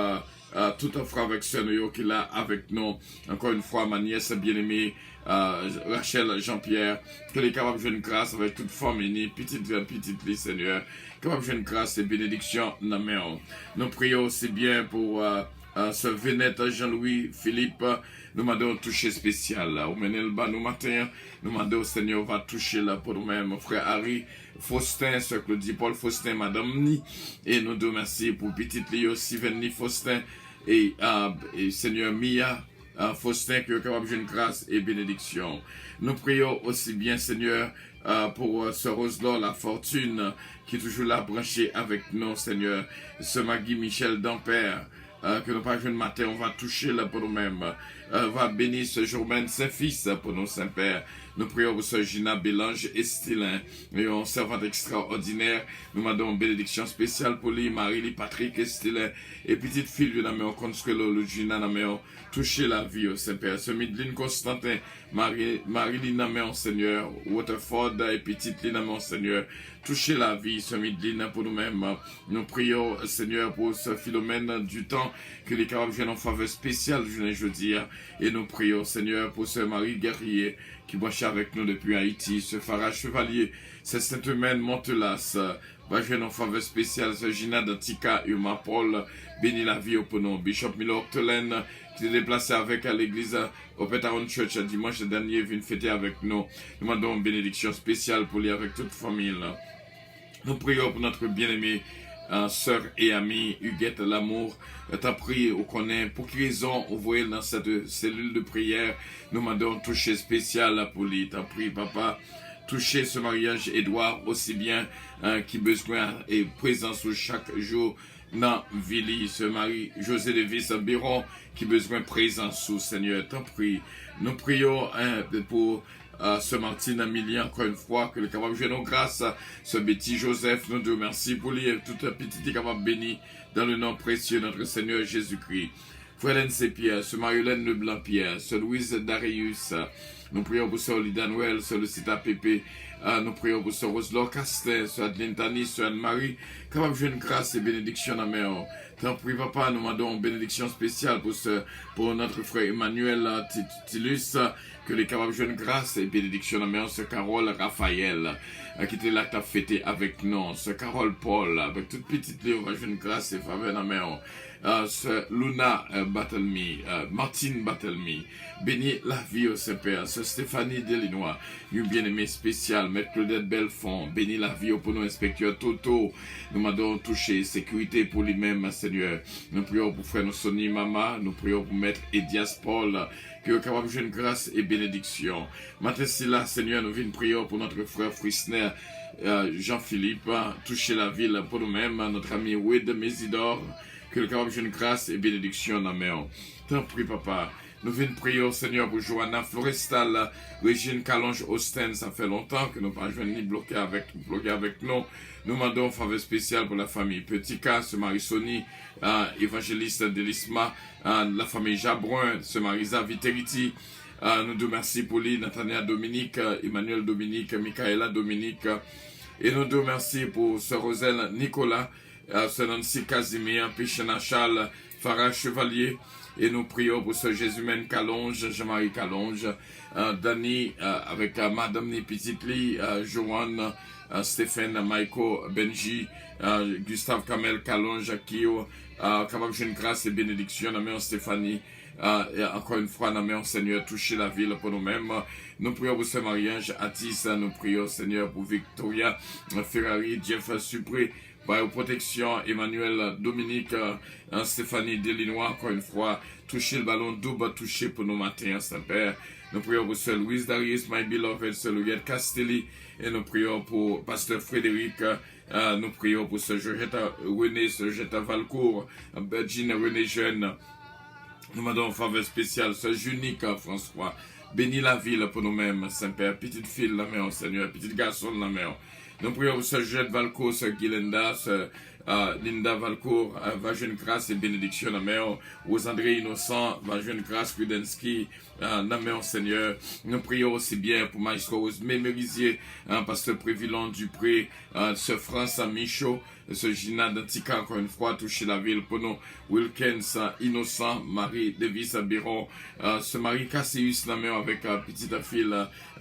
[SPEAKER 2] tout un frère avec ce qui est là avec nous. Encore une fois, ma nièce bien-aimée, Rachel Jean-Pierre, que les capables de grâce avec toute famille, petite, Seigneur, capable de grâce et bénédiction dans la main. Nous prions aussi bien pour ce Vénette Jean-Louis Philippe, nous demandons un toucher spécial. Au menel bas nous matin, nous demandons au Seigneur va toucher là pour nous-mêmes, frère Harry Faustin, ce Claudie Paul Faustin, Madame Ni, et nous te remercions pour petite Léo Steven Faustin et Seigneur Mia Faustin, qui est capable de grâce et bénédiction. Nous prions aussi bien, Seigneur, pour ce Roselor, la fortune, qui est toujours là branchée avec nous, Seigneur. Ce Maggie Michel d'Ampère, que nous pas jeune matin, on va toucher là pour nous-mêmes. Va bénir ce jour même Saint-Fils pour nous, Saint-Père. Nous prions pour ce Gina Bélange Estilin, et un servant extraordinaire. Nous demandons une bénédiction spéciale pour lui, Marie, Patrick Estilin, et petite fille de la maison, Consuelo, le Gina, la maison. Touchez la vie au Saint-Père. Ce Midline Constantin, Marie-Line, la maison, Seigneur, Waterford, et petite Line, la maison, Seigneur. Touchez la vie, ce Midline, pour nous-mêmes. Nous prions, Seigneur, pour ce Philomène du temps, que les capables viennent en faveur spéciale, je dis, et nous prions, Seigneur, pour ce Marie guerrier, qui marche avec nous depuis Haïti, ce Farah Chevalier, ce Saint-Humaine Montelas, va jouer en faveur spéciale, ce Gina d'Antica, Yuma Paul, bénis la vie au ponon, Bishop Milo Octolaine, qui s'est déplacé avec à l'église au Petaron Church dimanche dernier, vient fêter avec nous. Nous demandons une bénédiction spéciale pour lui avec toute famille. Nous prions pour notre bien-aimé sœur et amie Huguette Lamour. T'as prié, on connaît pour quelle raison on voyait dans cette cellule de prière. Nous demandons un toucher spécial pour lui. T'as prié, papa, toucher ce mariage Édouard aussi bien qui besoin et présent sur chaque jour dans Vili, ce mari José Lévis Biron qui besoin présent sous Seigneur. T'en prie. Nous prions pour ce Martin Amélie, encore une fois, que le capable de nos grâces, ce Betty Joseph, nous te remercions pour lui, toute petite est capable béni dans le nom précieux de notre Seigneur Jésus-Christ. Frère N.C. Pierre, Sœur Mariolaine Leblanc-Pierre, Sœur Louise Darius, nous prions pour Sœur Lida Noël, Sœur Lucita Pépé, nous prions pour Sœur Roselor Castin, Sœur Adeline Tani, Sœur Anne-Marie, capable de jouer une grâce et bénédiction à mère. Tant prie, papa, nous demandons une bénédiction spéciale pour notre frère Emmanuel Tilus, que les capables de jouer une grâce et bénédiction à mère, Sœur Carole Raphaël, qui était là, qui a fêté avec nous, Sœur Carole Paul, avec toute petite Léo, va jouer une grâce et faveur à mère. Sœur Luna Barthelemy, Martine Barthelemy, bénis la vie au Saint-Père, Sœur Stéphanie Delinois, une bien-aimée spéciale, Maître Claudette Belfond, bénis la vie pour nos inspecteurs Toto, nous m'avons touché, sécurité pour lui-même, Seigneur, nous prions pour frère Sonny Mama, nous prions pour Maître Edias Paul, que nous capable de jouer une grâce et bénédiction. Maintenant, si là, Seigneur, nous venons prier pour notre frère Frisner, Jean-Philippe, toucher la ville pour nous-mêmes, notre ami Wade Mésidor, que le capable de jouer une grâce et bénédiction en mer. T'en prie, papa. Nous venons prier au Seigneur pour Johanna Florestal, Régine Calonge Austin. Ça fait longtemps que nous n'avons pas joué ni bloqué avec nous. Nous demandons une faveur spéciale pour la famille Petit K, ce Marie-Sony, évangéliste d'Elisma, la famille Jabruin, ce Marisa Viteriti. Nous nous remercions pour lui, Nathania Dominique, Emmanuel Dominique, Michaela Dominique. Et nous nous remercions pour ce Roselle Nicolas, Sœur Nancy Casimir, Pichena Charles, Farah Chevalier, et nous prions pour Sœur Jésus-Mène Calonge, Jean-Marie Calonge, Dani, avec Madame Nipititli, Joanne, Stéphane, Michael, Benji, Gustave Kamel Calonge, Akio, capable de une grâce et bénédiction, la mère Stéphanie, et encore une fois, la mère Seigneur, toucher la ville pour nous-mêmes. Nous prions pour Sœur Marie-Ange Atis, nous prions Seigneur pour Victoria, Ferrari, Jeff Supré, par protection, Emmanuel Dominique, Stéphanie Delinois, encore une fois, toucher le ballon double, toucher pour nos matins, Saint-Père. Nous prions pour Sœur Louise Darius, my beloved, Sœur Louise Castelli, et nous prions pour Pasteur Frédéric, nous prions pour Sœur Georgetta René, Sœur Georgetta Valcourt, Jean René Jeune. Nous demandons une faveur spéciale, Sœur Junique François. Bénis la ville pour nous-mêmes, Saint-Père. Petite fille, la mère, Seigneur. Petit garçon, la mère. Nous prions pour Sœur Juliette Valcourt, Sœur Guilenda, Sœur Linda Valcourt, va jouer une grâce et bénédiction, la mère. Aux André Innocent, va jouer une grâce, Prudensky, la mère, Seigneur. Nous prions aussi bien pour Maestro Osmé Mérisier, Pasteur Prévilon Dupré, Sœur France Michaud, ce Gina d'Antica, encore une fois, toucher la ville pour nous. Wilkins, Innocent, Marie Davis Biron, ce Marie Cassius, la mère, avec petite fille,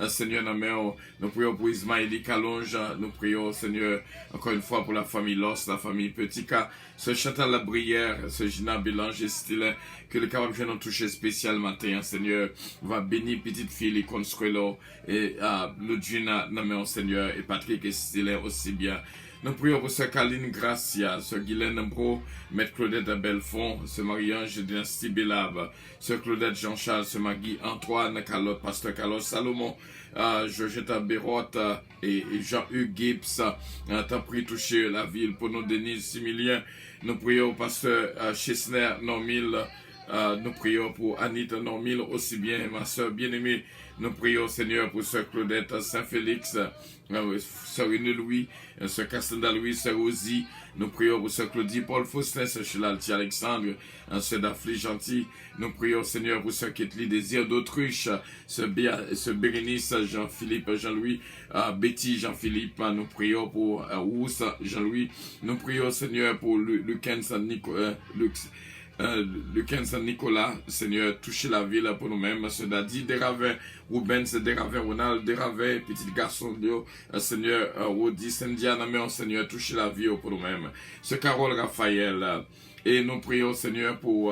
[SPEAKER 2] Seigneur, la mère. Nous prions pour Ismaëli Calonge, nous prions, Seigneur, encore une fois, pour la famille Loss, la famille Petit K, ce Chantal Labrière, ce Gina Bélanger Stilin, que le capable de nous toucher spécial matin, Seigneur, va bénir petite fille, les Consuelo, et Ludwina, la mère, Seigneur, et Patrick et Stilin aussi bien. Nous prions pour Sœur Caline Gracia, Sœur Guylaine Bro, Maître Claudette Belfond, Sœur Marie-Ange Dynastie Bélab, Sœur Claudette Jean-Charles, Sœur Maggie Antoine, Calotte, Pasteur Carlos Salomon, Georgetta Bérotte et Jean-Hugues Gibbs. T'as pris toucher la ville pour nous, Denise Similien. Nous prions au Pasteur Chesner Normil. Nous prions pour Anita Normil aussi bien, ma soeur bien-aimée. Nous prions, Seigneur, pour Sœur Claudette Saint-Félix, Sœur René Louis, Sœur Cassandra Louis, Sœur Rosie. Nous prions pour Sœur Claudie Paul Faustin, Sœur Chilalti Alexandre, Sœur Daphné Gentil. Nous prions, Seigneur, pour Sœur Ketli Désir d'Autruche, Sœur Bérénice, Jean-Philippe, Jean-Louis, Betty, Jean-Philippe. Nous prions pour Rousse, Jean-Louis. Nous prions, Seigneur, pour Lucas Saint-Nicolas, Seigneur, touchez la ville pour nous-mêmes, Sœur Dadi Desravins, Rubens Desravins, Ronald Desravins, petit garçon Dieu, Seigneur, Rodi Saint-Diane, Seigneur, touchez la vie pour nous-mêmes, Sœur Carole Raphaël, et nous prions, Seigneur, pour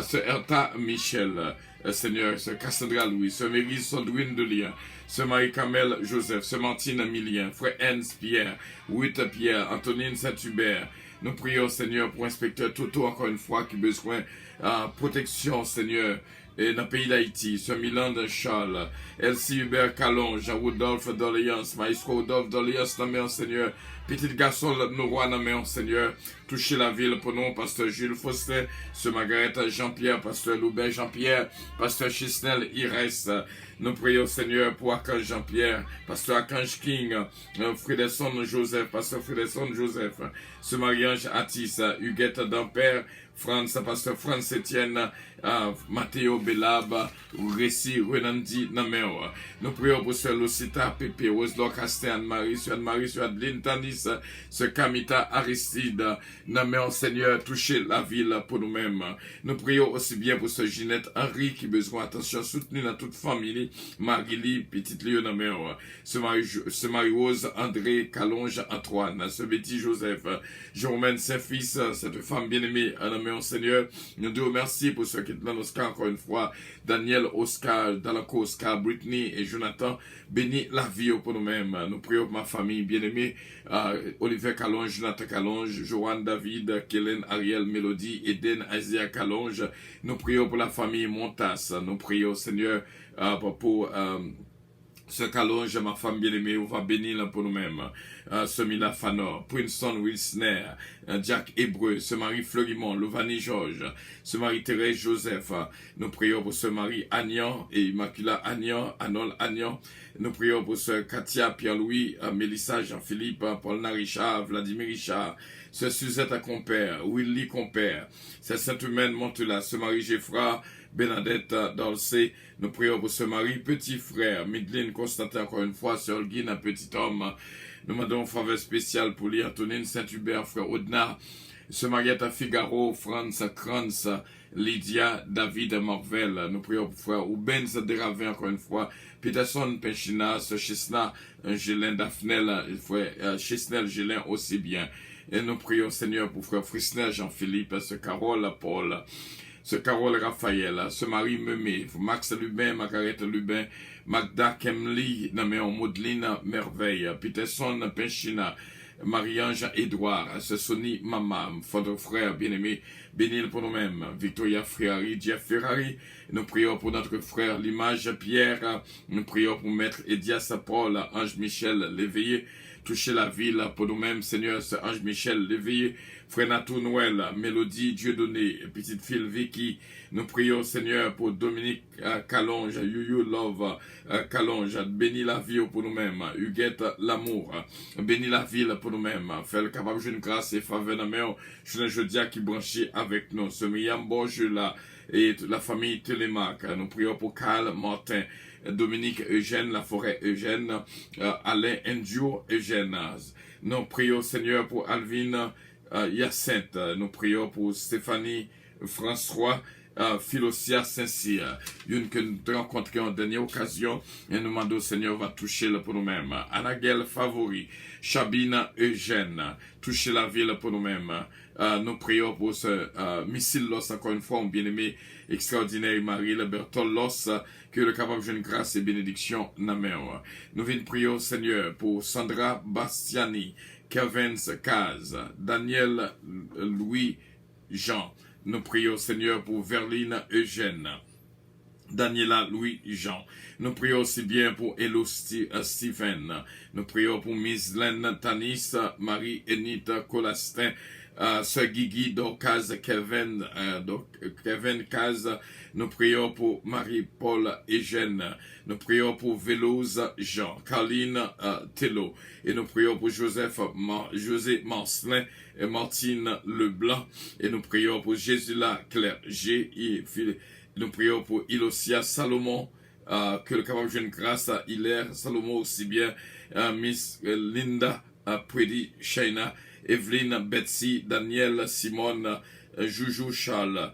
[SPEAKER 2] Sœur Erta Michel, Seigneur, Sœur Cassandra Louis, Sœur Mérise Sandrine de Lien, Sœur Marie-Camel Joseph, Sœur Martine Milien, Frère Hens Pierre, Ruth Pierre, Antonine Saint-Hubert. Nous prions, Seigneur, pour inspecteur Toto, encore une fois, qui a besoin de protection, Seigneur, et dans le pays d'Haïti, Sœur Milan Charles, Elsie Hubert Calon, Jean-Rodolphe d'Orléans, Maestro Rodolphe d'Orléans, dans main, Seigneur, petit garçon, nos rois, dans main, Seigneur, toucher la ville pour nous, Pasteur Jules Faustin, Sœur Margaret Jean-Pierre, Pasteur Loubert Jean-Pierre, Pasteur Chisnel Ires. Nous prions, Seigneur, pour Archange Jean-Pierre, Pasteur Archange King, Frédesson Joseph, Pasteur Frédesson Joseph, Sœur Marie-Ange Atis, Huguette Dampère, France, pasteur France Etienne, Matteo Belab, Récy Renandi Nameo. Nous prions pour Sœur Lucita, Pépé, Roslo Casté, Anne-Marie, Sœur Adeline, Tanis, Sœur Kamita, Aristide, Nameo, Seigneur, touchez la ville pour nous-mêmes. Nous prions aussi bien pour Sœur Ginette Henri, qui a besoin d'attention soutenue dans toute famille, Marie-Lie, Petite Léo Nameo, Sœur Marie-Rose, André, Calonge, Antoine, Sœur Betty, Joseph, Jérôme, Saint-Fils, cette femme bien-aimée, Nameo, Seigneur, nous te remercions pour ceux qui dans Oscar, encore une fois, Daniel, Oscar, Dalako, Oscar, Brittany et Jonathan, bénis la vie pour nous-mêmes. Nous prions pour ma famille bien-aimée, Olivier Calonge, Jonathan Calonge, Joanne, David, Kellen, Ariel, Mélodie, Eden, Isaiah Calonge. Nous prions pour la famille Montas. Nous prions, Seigneur, pour ce Calonge, ma femme bien-aimée, on va bénir pour nous-mêmes. Semila Fanor, Princeton Wilsner, Jack Hébreu, ce mari Fleurimont, Lovani Georges, ce mari Thérèse Joseph. Nous prions pour ce mari Agnan et Immacula Agnan, Anol Agnan. Nous prions pour ce Katia, Pierre-Louis, Mélissa, Jean-Philippe, Paul Richard, Vladimir Richard, ce Suzette Compère, Willy Compère, ce Saint-Humaine Montela, ce mari Geoffroy, Bernadette Dolce. Nous prions pour ce mari petit frère, Midline Constantin, encore une fois, Sœur Guine, un petit homme. Nous demandons faveur spéciale pour lui, Antonine Saint-Hubert, frère Audna, ce Marietta Figaro, Franz Kranz, Lydia, David Morvel. Nous prions pour frère Oubens Deravin, encore une fois, Peterson Penchina, ce Chesna, Gélin Daphnel, frère Chesnel Gélin aussi bien. Et nous prions, Seigneur, pour frère Frisner, Jean-Philippe, ce Carole Paul, ce Carole Raphaël, ce Marie Memé, Max Lubin, Margaret Lubin, Magda Kemli, Naméon Maudeline Merveille, Peterson Penchina, Marie-Ange Edouard, ce Sony Mama, votre frère bien-aimé, bénis pour nous-mêmes, Victoria Ferrari, Jeff Ferrari. Nous prions pour notre frère l'image Pierre, nous prions pour maître Edias Paul, Ange Michel l'éveillé. Touchez la ville pour nous-mêmes, Seigneur, ce Ange Michel l'éveillé, frère Natou Noël, Mélodie Dieudonné, petite fille Vicky. Nous prions, Seigneur, pour Dominique Calonge, You Love Calonge, bénis la vie pour nous-mêmes, Huguette L'amour, bénis la ville pour nous-mêmes, fais le capable d'une grâce et faveur dans mes je jeudi qui branché avec nous, ce Myriam Borjula et la famille Télémac. Nous prions pour Carl Martin, Dominique Eugène, La Forêt Eugène, Alain Endjour Eugène. Nous prions, Seigneur, pour Alvin Hyacinthe. Nous prions pour Stéphanie François, Philosia Saint-Cyr. Une que nous rencontrons en dernière occasion. Et nous demandons, Seigneur, va toucher le pour nous-mêmes. Anaguel Favori, Chabine Eugène, toucher la ville pour nous-mêmes. Nous prions pour ce missile Loss, encore une fois, un bien-aimé extraordinaire Marie, le Bertol Loss, que le capable jeune grâce et bénédiction n'amène. Nous venons prier, Seigneur, pour Sandra Bastiani, Kevin Kaz, Daniel Louis Jean. Nous prions, Seigneur, pour Verline Eugène, Daniela Louis Jean. Nous prions aussi bien pour Elo Stephen. Nous prions pour Miss Len Tanis, Marie Enita Colastin, Sir Guigui Docaz, Kevin Kaz. Nous prions pour Marie-Paul Eugène. Nous prions pour Véloz Jean, Carline Tello. Et nous prions pour José Marcelin et Martine Leblanc. Et nous prions pour Jésus-La Claire G. Nous prions pour Ilosia Salomon. Que le capable jeune grâce à Hilaire Salomon aussi bien. Miss Linda Pretty Shaina. Evelyne, Betsy, Daniel, Simone, Joujou, Charles.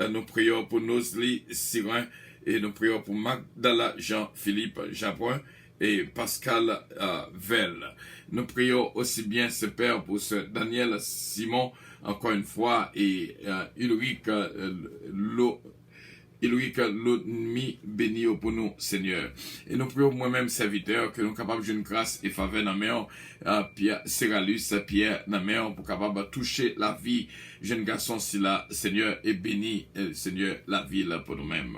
[SPEAKER 2] Nous prions pour Nosli, Sirin. Et nous prions pour Magdala, Jean-Philippe, Jabrin et Pascal Vell. Nous prions aussi bien ce Père pour ce Daniel Simon, encore une fois, et Ulrich Lodmi béni pour nous, Seigneur. Et nous prions moi-même, serviteurs, que nous capables d'une grâce et faveur dans mes Pierre Seralus, Pierre dans pour capable toucher la vie, jeune garçon, si là, Seigneur, et béni, Seigneur, la vie là pour nous-mêmes.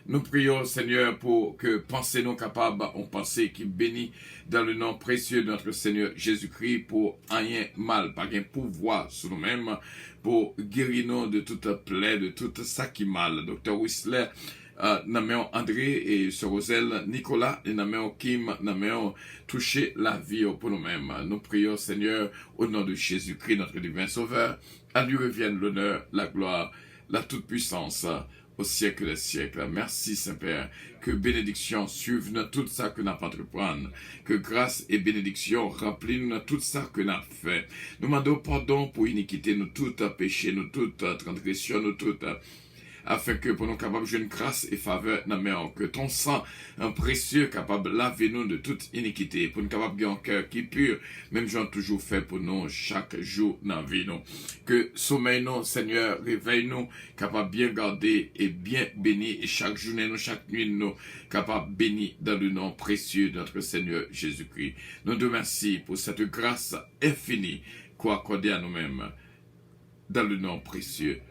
[SPEAKER 2] Nous prions, Seigneur, pour que pensez nous capables, on pensée qui bénit dans le nom précieux de notre Seigneur Jésus-Christ pour rien mal, pas un pouvoir sur nous-mêmes, pour guérir nous de toute plaie, de tout ça qui mal. Docteur Whistler, Naméon André et Sœur Roselle Nicolas et Naméon Kim, Naméon toucher la vie pour nous-mêmes. Nous prions, Seigneur, au nom de Jésus-Christ, notre divin Sauveur. À lui revienne l'honneur, la gloire, la toute-puissance au siècle des siècles. Merci, Saint-Père, que bénédiction suive nous tout ça que nous avons entreprendre, que grâce et bénédiction remplissent nous tout ça que nous avons fait. Nous demandons pardon pour iniquité, nous tout péché, nous toute transgression, nous toutes afin que pour nous capables de jouer une grâce et faveur, que ton sang, un précieux, capable de laver nous de toute iniquité, pour nous capables de un cœur qui est pur, même j'en toujours fait pour nous chaque jour dans la vie, nous. Que sommeil nous, Seigneur, réveille nous, capable de bien garder et bien bénir, et chaque journée, nous, chaque nuit, nous, capable de bénir dans le nom précieux de notre Seigneur Jésus-Christ. Nous te remercions pour cette grâce infinie qu'on accorde à nous-mêmes, dans le nom précieux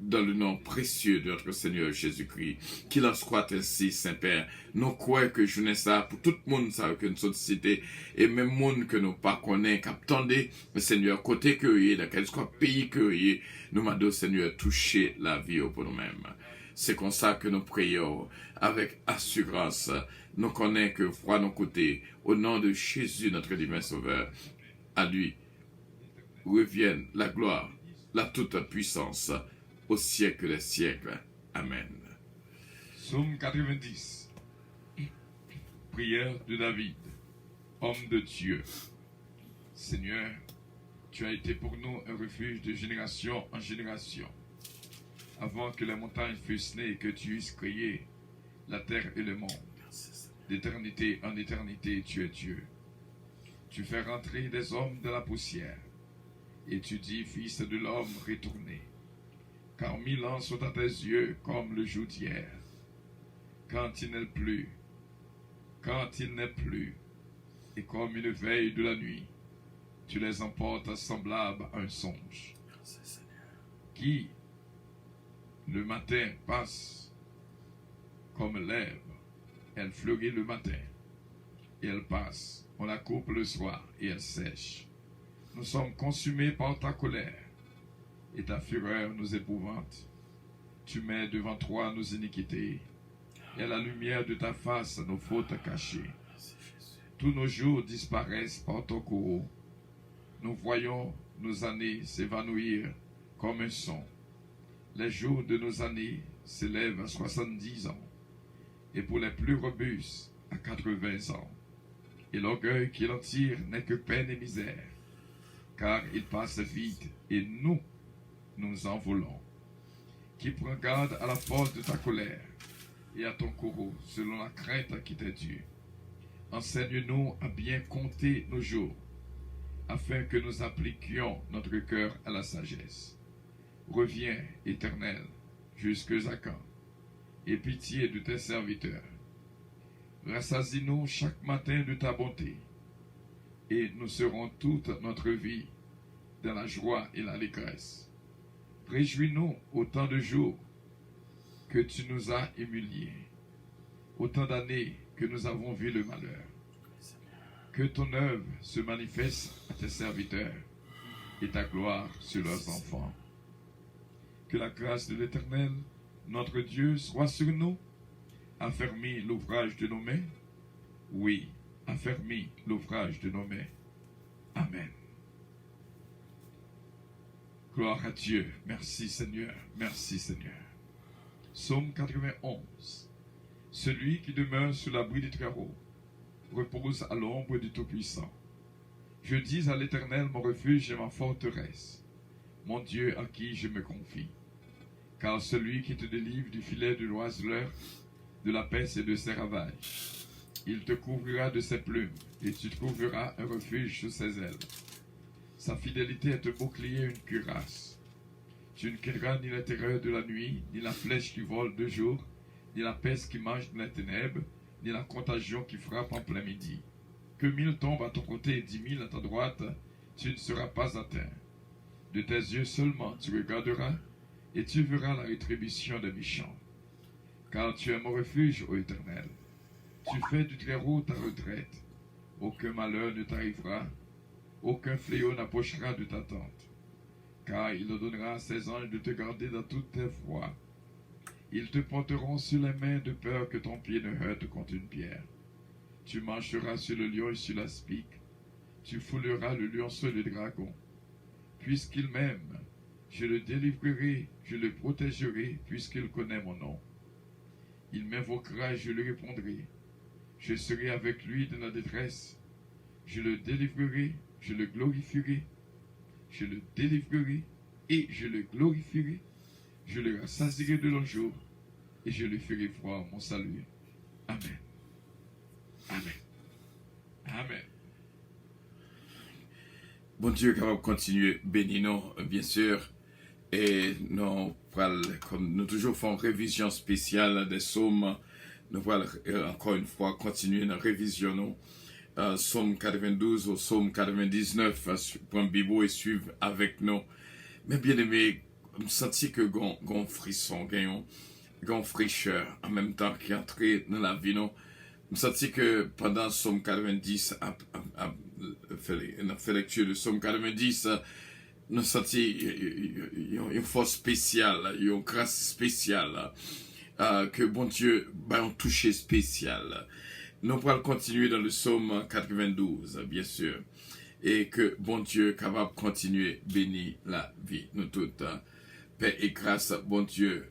[SPEAKER 2] de notre Seigneur Jésus-Christ. Qu'il en soit ainsi, Saint-Père. Nous croyons que je n'ai ça pour tout le monde, ça, que nous sommes cités, et même monde que nous pas connaissons, qu'attendez, Seigneur, côté que y est, dans quel soit pays que y est, nous m'adore, Seigneur, toucher la vie pour nous-mêmes. C'est comme ça que nous prions, avec assurance. Nous connaissons que foi nos côtés, au nom de Jésus, notre divin Sauveur. À lui revienne la gloire, la toute puissance, au siècle des siècles. Amen.
[SPEAKER 5] Psaume 90. Prière de David, homme de Dieu. Seigneur, tu as été pour nous un refuge de génération en génération. Avant que les montagnes fussent nées et que tu eusses créé la terre et le monde, d'éternité en éternité, tu es Dieu. Tu fais rentrer des hommes de la poussière, et tu dis, fils de l'homme, retournez. Car 1000 ans sont à tes yeux comme le jour d'hier. Quand il n'est plus, et comme une veille de la nuit, tu les emportes semblables à un songe. Qui, le matin, passe comme l'herbe, elle fleurit le matin, et elle passe, on la coupe le soir, et elle sèche. Nous sommes consumés par ta colère, et ta fureur nous épouvante. Tu mets devant toi nos iniquités, et à la lumière de ta face nos fautes cachées. Tous nos jours disparaissent par ton courroux. Nous voyons nos années s'évanouir comme un son. Les jours de nos années s'élèvent à 70 ans, et pour les plus robustes à 80 ans. Et l'orgueil qui en tire n'est que peine et misère, car il passe vite, et nous envolons. Qui prend garde à la force de ta colère et à ton courroux, selon la crainte qui t'est due. Enseigne-nous à bien compter nos jours, afin que nous appliquions notre cœur à la sagesse. Reviens, Éternel, jusque à quand? Aie pitié de tes serviteurs. Rassasie-nous chaque matin de ta bonté, et nous serons toute notre vie dans la joie et l'allégresse. Réjouis-nous autant de jours que tu nous as humiliés, autant d'années que nous avons vu le malheur. Que ton œuvre se manifeste à tes serviteurs et ta gloire sur leurs enfants. Que la grâce de l'Éternel, notre Dieu, soit sur nous. Affermis l'ouvrage de nos mains. Oui, affermis l'ouvrage de nos mains. Amen. Gloire à Dieu. Merci Seigneur. Merci Seigneur. Psaume 91. Celui qui demeure sous l'abri du Très-Haut repose à l'ombre du Tout-Puissant. Je dis à l'Éternel mon refuge et ma forteresse, mon Dieu à qui je me confie. Car celui qui te délivre du filet de l'oiseleur, de la peste et de ses ravages, il te couvrira de ses plumes et tu trouveras un refuge sous ses ailes. Sa fidélité est un bouclier et une cuirasse. Tu ne craindras ni la terreur de la nuit, ni la flèche qui vole de jour, ni la peste qui mange dans les ténèbres, ni la contagion qui frappe en plein midi. Que 1000 tombent à ton côté et 10 000 à ta droite, tu ne seras pas atteint. De tes yeux seulement tu regarderas, et tu verras la rétribution des méchants. Car tu es mon refuge, ô Éternel. Tu fais du Très-Haut ta retraite. Aucun malheur ne t'arrivera, aucun fléau n'approchera de ta tente. Car il ordonnera à ses anges de te garder dans toutes tes voies. Ils te porteront sur les mains de peur que ton pied ne heurte contre une pierre. Tu marcheras sur le lion et sur l'aspic. Tu fouleras le lionceau et le dragon. Puisqu'il m'aime, je le délivrerai, je le protégerai, puisqu'il connaît mon nom. Il m'invoquera et je lui répondrai. Je serai avec lui dans la détresse. Je le délivrerai, je le glorifierai. Je le délivrerai et je le glorifierai. Je le rassasierai de longs jours et je lui ferai voir mon salut. Amen. Amen. Amen.
[SPEAKER 2] Bon Dieu, capable de continuer, bénis nous, bien sûr. Et nous, comme nous toujours faisons révision spéciale des psaumes, nous allons encore une fois continuer notre révision. Psaume 92 au psaume 99, prendre Bible et suivre avec nous. Mais bien aimé, je sens que gon frisson, gon fraîcheur, en même temps qui est entré dans la vie. Je sens que pendant psaume 90, fait lecture de psaume 90, nous senti une force spéciale, une grâce spéciale, que bon Dieu a un toucher spécial. Nous pourrons continuer dans le psaume 92, bien sûr, et que bon Dieu capable de continuer bénir la vie, nous toutes. Paix et grâce, bon Dieu,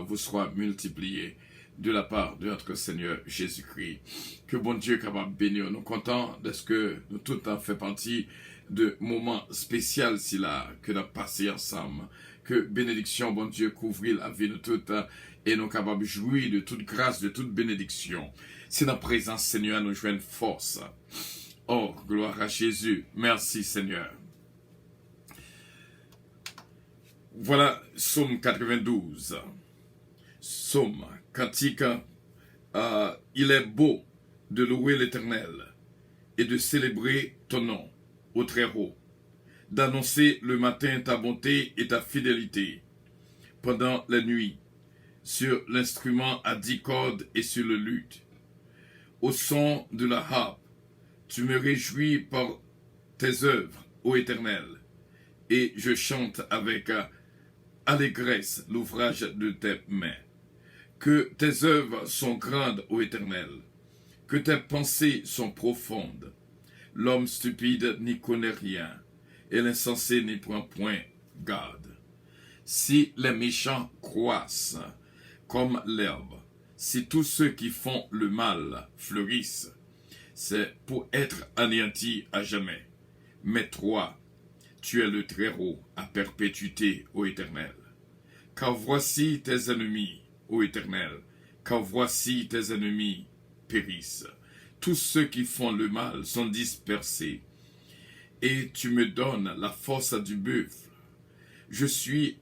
[SPEAKER 2] vous soient multipliés de la part de notre Seigneur Jésus-Christ. Que bon Dieu capable de bénir. Nous comptons de ce que nous tous en fait partie de moments spéciaux si là que nous passé ensemble. Que bénédiction, bon Dieu, couvre la vie de toutes et nous capables de jouir de toute grâce, de toute bénédiction. C'est dans la présence, Seigneur, nous jouons force. Oh, gloire à Jésus. Merci, Seigneur. Voilà, psaume 92. Psaume, cantique. Il est beau de louer l'Éternel et de célébrer ton nom au Très-Haut, d'annoncer le matin ta bonté et ta fidélité pendant la nuit, sur l'instrument à 10 cordes et sur le luth. Au son de la harpe, tu me réjouis par tes œuvres, ô Éternel, et je chante avec allégresse l'ouvrage de tes mains. Que tes œuvres sont grandes, ô Éternel, que tes pensées sont profondes. L'homme stupide n'y connaît rien, et l'insensé n'y prend point garde. Si les méchants croissent comme l'herbe, si tous ceux qui font le mal fleurissent, c'est pour être anéantis à jamais. Mais toi, tu es le Très-Haut à perpétuité, ô Éternel. Car voici tes ennemis, ô Éternel, car voici tes ennemis périssent. Tous ceux qui font le mal sont dispersés, et tu me donnes la force du buffle. Je suis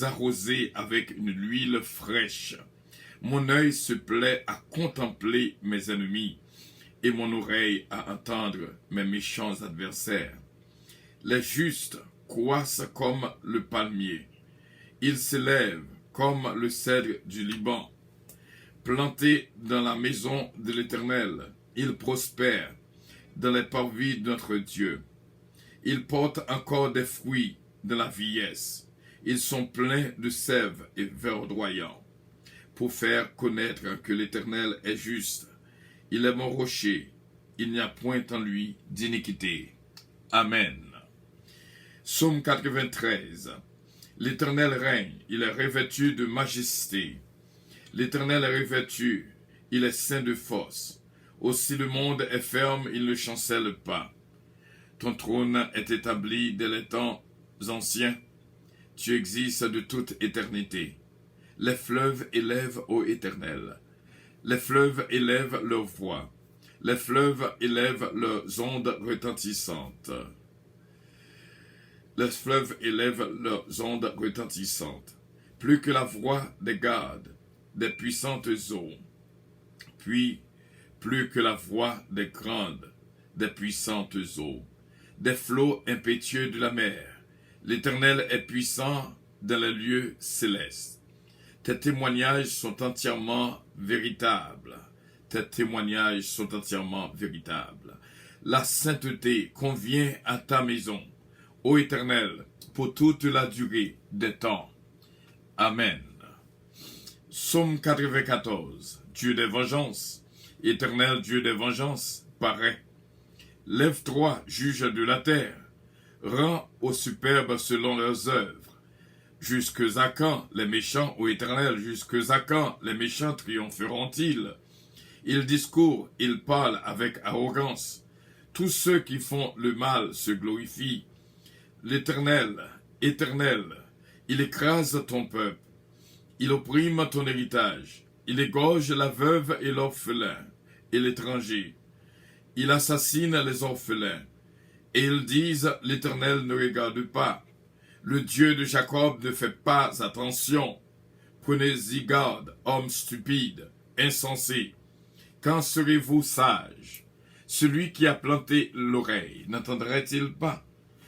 [SPEAKER 2] arrosé avec une huile fraîche. Mon œil se plaît à contempler mes ennemis, et mon oreille à entendre mes méchants adversaires. Les justes croissent comme le palmier. Ils s'élèvent comme le cèdre du Liban. Plantés dans la maison de l'Éternel, ils prospèrent dans les parvis de notre Dieu. Ils portent encore des fruits de la vieillesse. Ils sont pleins de sève et verdoyants, pour faire connaître que l'Éternel est juste. Il est mon rocher, il n'y a point en lui d'iniquité. Amen. Psaume 93. L'Éternel règne, il est revêtu de majesté. L'Éternel est revêtu, il est saint de force. Aussi le monde est ferme, il ne chancelle pas. Ton trône est établi dès les temps anciens. Tu existes de toute éternité. Les fleuves élèvent ô Éternel. Les fleuves élèvent leur voix. Les fleuves élèvent leurs ondes retentissantes. Les fleuves élèvent leurs ondes retentissantes. Plus que la voix des gardes, des puissantes eaux. Puis, plus que la voix des grandes, des puissantes eaux. Des flots impétueux de la mer. L'Éternel est puissant dans les lieux célestes. Tes témoignages sont entièrement véritables. Tes témoignages sont entièrement véritables. La sainteté convient à ta maison, ô Éternel, pour toute la durée des temps. Amen. Psaume 94. Dieu des vengeances, éternel Dieu des vengeances, paraît. Lève-toi, juge de la terre, rends aux superbes selon leurs œuvres. Jusque à quand les méchants, ô Éternel, jusque à quand les méchants triompheront-ils? Ils discourent, ils parlent avec arrogance. Tous ceux qui font le mal se glorifient. L'Éternel, Éternel, il écrase ton peuple. Il opprime ton héritage. Il égorge la veuve et l'orphelin et l'étranger. Il assassine les orphelins. Et ils disent, l'Éternel ne regarde pas. Le Dieu de Jacob ne fait pas attention. Prenez-y garde, hommes stupides, insensés. Quand serez-vous sages? Celui qui a planté l'oreille n'entendrait-il pas?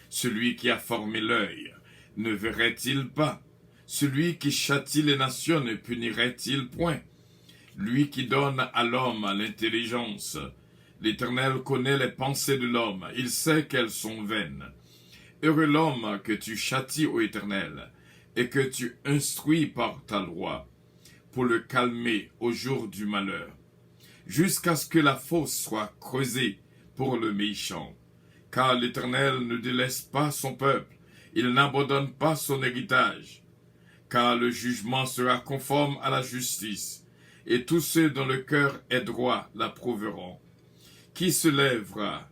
[SPEAKER 2] Celui qui a formé l'œil ne verrait-il pas? Celui qui châtie les nations ne punirait-il point? Lui qui donne à l'homme l'intelligence. L'Éternel connaît les pensées de l'homme, il sait qu'elles sont vaines. Heureux l'homme que tu châties, ô Éternel, et que tu instruis par ta loi, pour le calmer au jour du malheur, jusqu'à ce que la fosse soit creusée pour le méchant. Car l'Éternel ne délaisse pas son peuple, il n'abandonne pas son héritage. Car le jugement sera conforme à la justice, et tous ceux dont le cœur est droit l'approuveront. Qui se lèvera?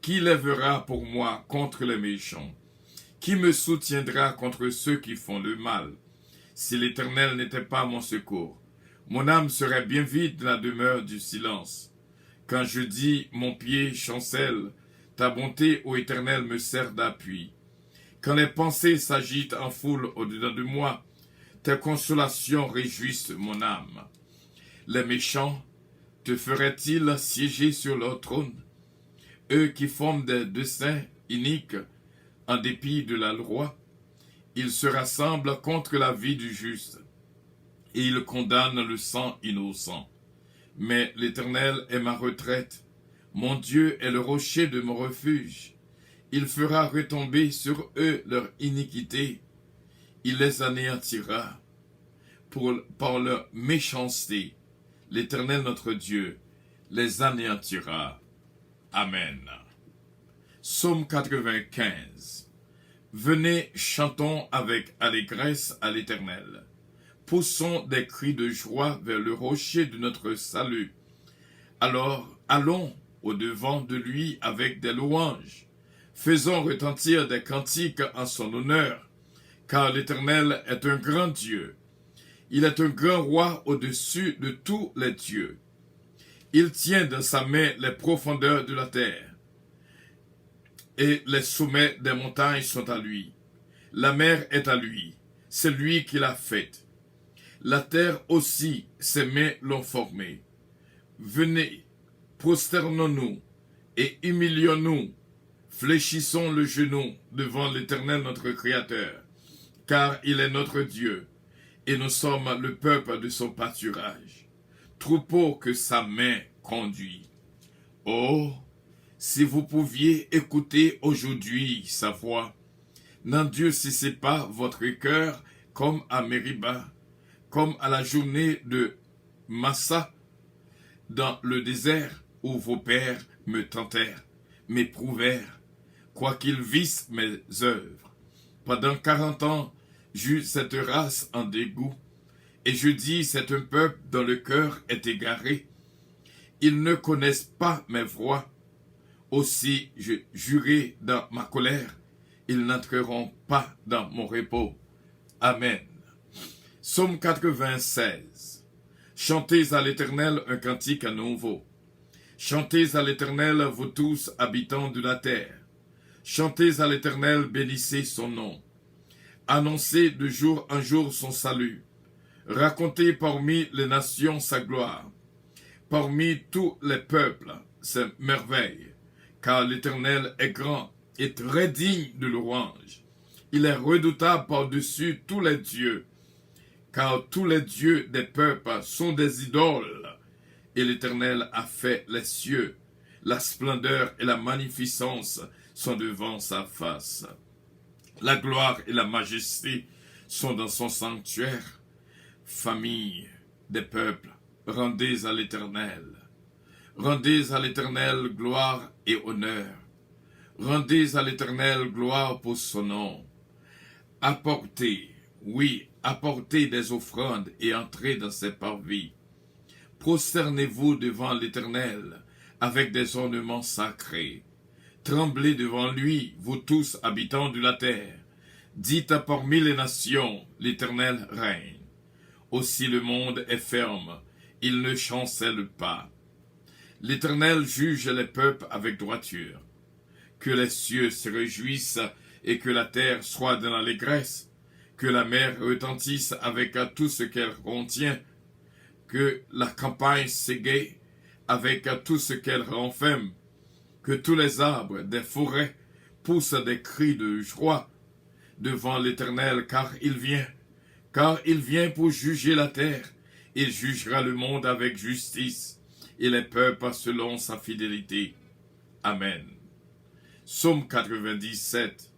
[SPEAKER 2] Qui lèvera pour moi contre les méchants? Qui me soutiendra contre ceux qui font le mal? Si l'Éternel n'était pas mon secours, mon âme serait bien vide de la demeure du silence. Quand je dis mon pied chancelle, ta bonté, ô Éternel, me sert d'appui. Quand les pensées s'agitent en foule au-dedans de moi, tes consolations réjouissent mon âme. Les méchants te feraient-ils siéger sur leur trône? Eux qui forment des desseins iniques, en dépit de la loi, ils se rassemblent contre la vie du juste, et ils condamnent le sang innocent. Mais l'Éternel est ma retraite, mon Dieu est le rocher de mon refuge. Il fera retomber sur eux leur iniquité, il les anéantira par leur méchanceté. L'Éternel notre Dieu les anéantira. Amen. Psaume 95. Venez, chantons avec allégresse à l'Éternel. Poussons des cris de joie vers le rocher de notre salut. Alors, allons au-devant de lui avec des louanges. Faisons retentir des cantiques en son honneur, car l'Éternel est un grand Dieu. Il est un grand roi au-dessus de tous les dieux. Il tient dans sa main les profondeurs de la terre, et les sommets des montagnes sont à lui. La mer est à lui, c'est lui qui l'a faite. La terre aussi, ses mains l'ont formée. Venez, prosternons-nous et humilions-nous, fléchissons le genou devant l'Éternel notre Créateur, car il est notre Dieu, et nous sommes le peuple de son pâturage, troupeau que sa main conduit. Oh, si vous pouviez écouter aujourd'hui sa voix, n'endurcissez pas votre cœur comme à Mériba, comme à la journée de Massa, dans le désert où vos pères me tentèrent, m'éprouvèrent, quoiqu'ils vissent mes œuvres. Pendant 40 ans, j'eus cette race en dégoût, et je dis, c'est un peuple dont le cœur est égaré. Ils ne connaissent pas mes voies. Aussi, je jurai dans ma colère, ils n'entreront pas dans mon repos. Amen. Psaume 96. Chantez à l'Éternel un cantique à nouveau. Chantez à l'Éternel, vous tous, habitants de la terre. Chantez à l'Éternel, bénissez son nom. Annoncez de jour en jour son salut. Racontez parmi les nations sa gloire. Parmi tous les peuples, ses merveilles. Car l'Éternel est grand et très digne de louange. Il est redoutable par-dessus tous les dieux. Car tous les dieux des peuples sont des idoles. Et l'Éternel a fait les cieux. La splendeur et la magnificence sont devant sa face. La gloire et la majesté sont dans son sanctuaire. famille des peuples, rendez à l'Éternel. Rendez à l'Éternel gloire et honneur. Rendez à l'Éternel gloire pour son nom. Apportez, oui, apportez des offrandes et entrez dans ses parvis. Prosternez-vous devant l'Éternel avec des ornements sacrés. Tremblez devant lui, vous tous habitants de la terre. Dites parmi les nations, l'Éternel règne. Aussi le monde est ferme, il ne chancelle pas. L'Éternel juge les peuples avec droiture. Que les cieux se réjouissent et que la terre soit dans l'allégresse. Que la mer retentisse avec tout ce qu'elle contient. Que la campagne s'égaie avec tout ce qu'elle renferme. Que tous les arbres des forêts poussent des cris de joie devant l'Éternel, car il vient pour juger la terre. Il jugera le monde avec justice et les peuples selon sa fidélité. Amen. Psaume 97.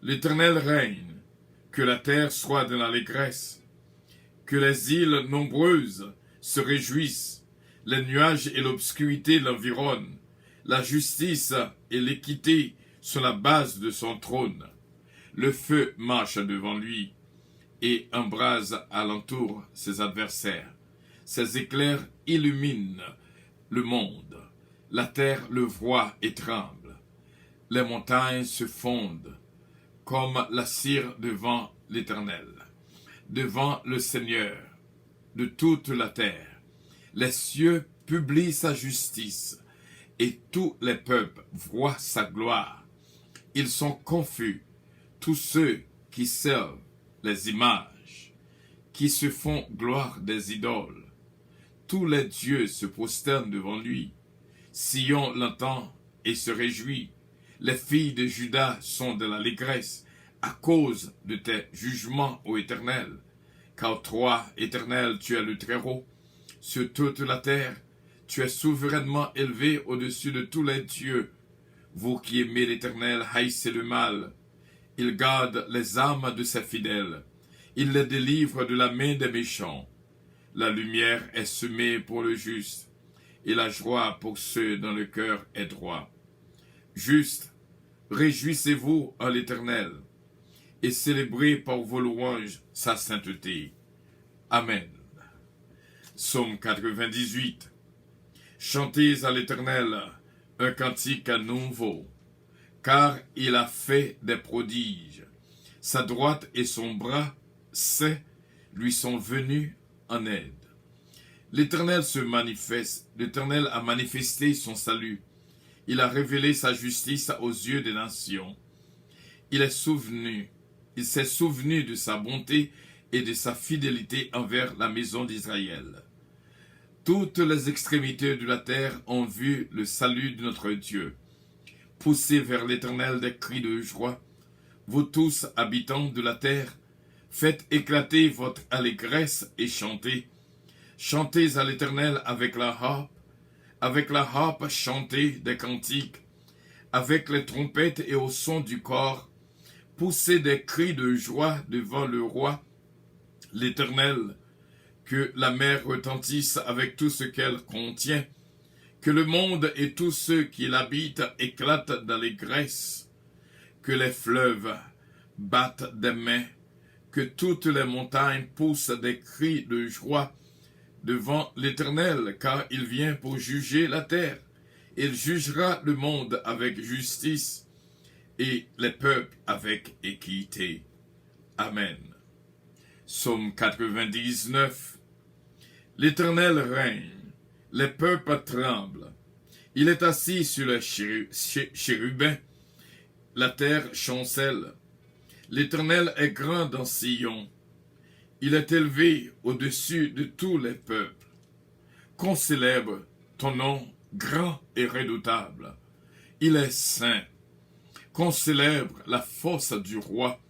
[SPEAKER 2] L'Éternel règne, que la terre soit dans l'allégresse, que les îles nombreuses se réjouissent, les nuages et l'obscurité l'environnent, la justice et l'équité sont la base de son trône. Le feu marche devant lui et embrase alentour ses adversaires. Ses éclairs illuminent le monde. La terre le voit et tremble. Les montagnes se fondent comme la cire devant l'Éternel, devant le Seigneur de toute la terre. Les cieux publient sa justice et tous les peuples voient sa gloire. Ils sont confus, tous ceux qui servent les images, qui se font gloire des idoles. Tous les dieux se prosternent devant lui. Sion l'entend et se réjouit. Les filles de Juda sont de l'allégresse à cause de tes jugements, ô Éternel. Car toi, Éternel, tu es le Très-Haut. Sur toute la terre, tu es souverainement élevé au-dessus de tous les dieux. Vous qui aimez l'Éternel, haïssez le mal. Il garde les âmes de ses fidèles. Il les délivre de la main des méchants. La lumière est semée pour le juste, et la joie pour ceux dont le cœur est droit. Juste, réjouissez-vous en l'Éternel, et célébrez par vos louanges sa sainteté. Amen. Psaume 98. Chantez à l'Éternel un cantique nouveau, car il a fait des prodiges. Sa droite et son bras saint lui sont venus en aide. L'Éternel se manifeste, l'Éternel a manifesté son salut. Il a révélé sa justice aux yeux des nations. Il s'est souvenu de sa bonté et de sa fidélité envers la maison d'Israël. Toutes les extrémités de la terre ont vu le salut de notre Dieu. Poussez vers l'Éternel des cris de joie. Vous tous, habitants de la terre, faites éclater votre allégresse et chantez. Chantez à l'Éternel avec la harpe chantez des cantiques, avec les trompettes et au son du cor, poussez des cris de joie devant le roi, l'Éternel, que la mer retentisse avec tout ce qu'elle contient, que le monde et tous ceux qui l'habitent éclatent d'allégresse, que les fleuves battent des mains, que toutes les montagnes poussent des cris de joie devant l'Éternel, car il vient pour juger la terre. Il jugera le monde avec justice et les peuples avec équité. Amen. Psaume 99. L'Éternel règne, les peuples tremblent. Il est assis sur le chérubin, la terre chancelle. L'Éternel est grand dans Sion. Il est élevé au-dessus de tous les peuples. Qu'on célèbre ton nom grand et redoutable. Il est saint. Qu'on célèbre la force du roi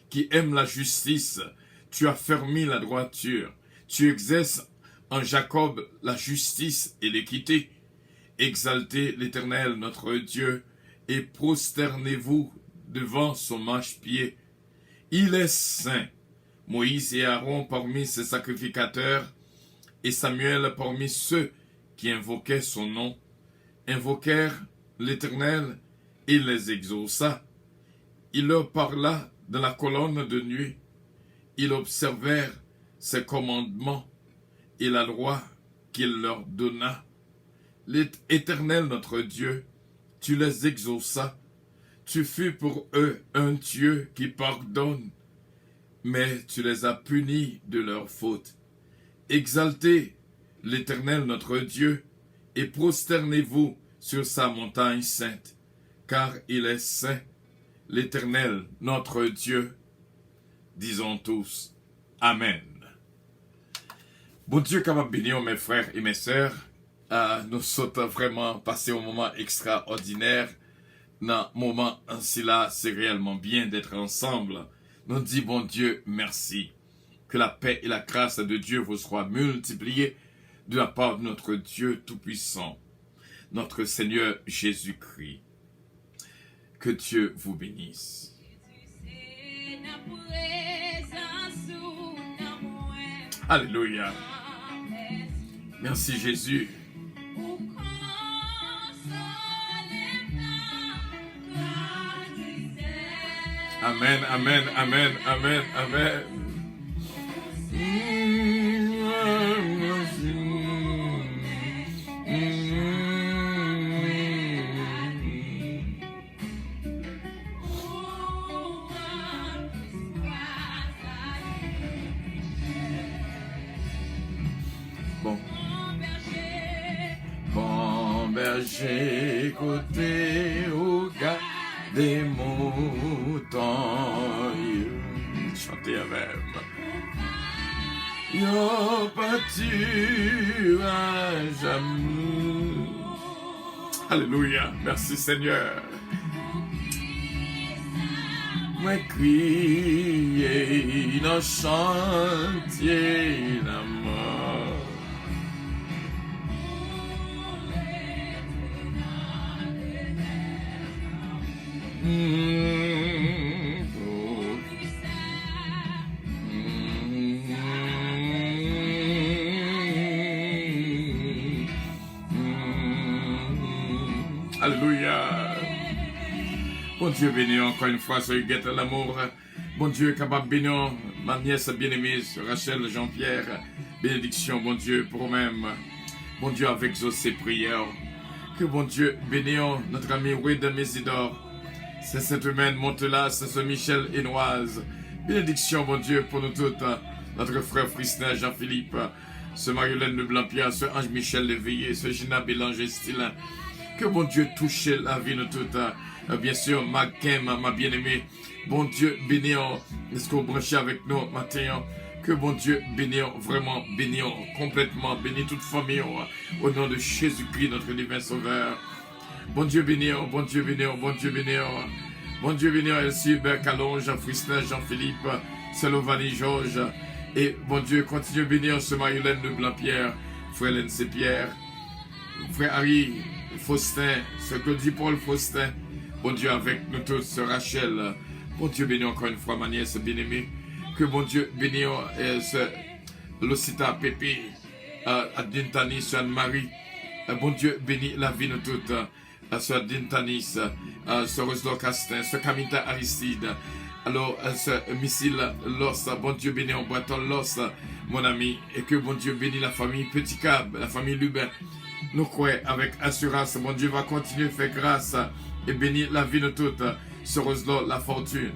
[SPEAKER 2] qui aime la justice. Tu as fermé la droiture. Tu exerces en Jacob la justice et l'équité. Exaltez l'Éternel notre Dieu et prosternez-vous devant son marchepied. Il est saint. Moïse et Aaron parmi ses sacrificateurs, et Samuel parmi ceux qui invoquaient son nom, invoquèrent l'Éternel et les exauça. Il leur parla dans la colonne de nuit. Ils observèrent ses commandements et la loi qu'il leur donna. L'Éternel notre Dieu, tu les exauças. Tu fus pour eux un Dieu qui pardonne, mais tu les as punis de leurs fautes. Exaltez l'Éternel notre Dieu et prosternez-vous sur sa montagne sainte, car il est saint, l'Éternel notre Dieu. Disons tous Amen. Bon Dieu, capable de bénir mes frères et mes sœurs, nous sommes vraiment passé un moment extraordinaire. Dans un moment ainsi là, c'est réellement bien d'être ensemble. Nous disons bon Dieu, merci. Que la paix et la grâce de Dieu vous soient multipliées de la part de notre Dieu Tout-Puissant, notre Seigneur Jésus-Christ. Que Dieu vous bénisse. Alléluia. Merci Jésus. Amen, amen, amen, amen, amen. Bon berger, côté au gars des moutons, chantez avec. Yo pâturage amour. Alléluia, merci Seigneur. Moi crier dans chantier la mort. Alléluia. Bon Dieu béni encore une fois, soyez guette l'amour. Bon Dieu capable bénir ma nièce bien-aimée, Rachel Jean-Pierre. Bénédiction, bon Dieu, pour vous-même. Bon Dieu, avec exaucé prières. Que bon Dieu bénisse notre ami Wade Mésidor. C'est cette humaine Montelas, c'est ce Michel Hénoise. Bénédiction, bon Dieu, pour nous toutes. Notre frère Fristin Jean-Philippe, ce Marie-Hélène Leblanc-Pierre, ce Ange Michel Léveillé, ce Gina Bélanger Stilin. Que bon Dieu touche la vie de toutes. Bien sûr, ma Kim, ma bien-aimée. Bon Dieu bénisse. Est-ce que vous branchez avec nous matin? Que bon Dieu bénisse, vraiment bénisse, complètement bénisse toute famille. Au nom de Jésus-Christ, notre divin Sauveur. Bon Dieu bénisse, bon Dieu bénisse, bon Dieu bénisse. Bon Dieu bénisse, Elsie Hubert Calon, Jean-Fristin, Jean-Philippe, Salovani Georges. Et bon Dieu, continue à bénir ce Marie-Hélène Leblanc-Pierre, frère Hélène Pierre, frère Harry Faustin, ce Claudie Paul Faustin. Bon Dieu avec nous tous, ce Rachel. Bon Dieu bénisse encore une fois ma nièce bien-aimée. Que bon Dieu bénisse ce Lucita Pépé, Adintani, ce Anne-Marie. Bon Dieu bénisse la vie de toutes. Ce Adintanis, ce Roslo Castin, ce Camita Aristide. Alors, ce missile Los, bon Dieu bénisse en Breton Los, mon ami. Et que bon Dieu bénisse la famille Petit Cab, la famille Lubin. Nous croyons avec assurance, mon Dieu va continuer à faire grâce et bénir la vie de toutes. Ce Roslo, la fortune.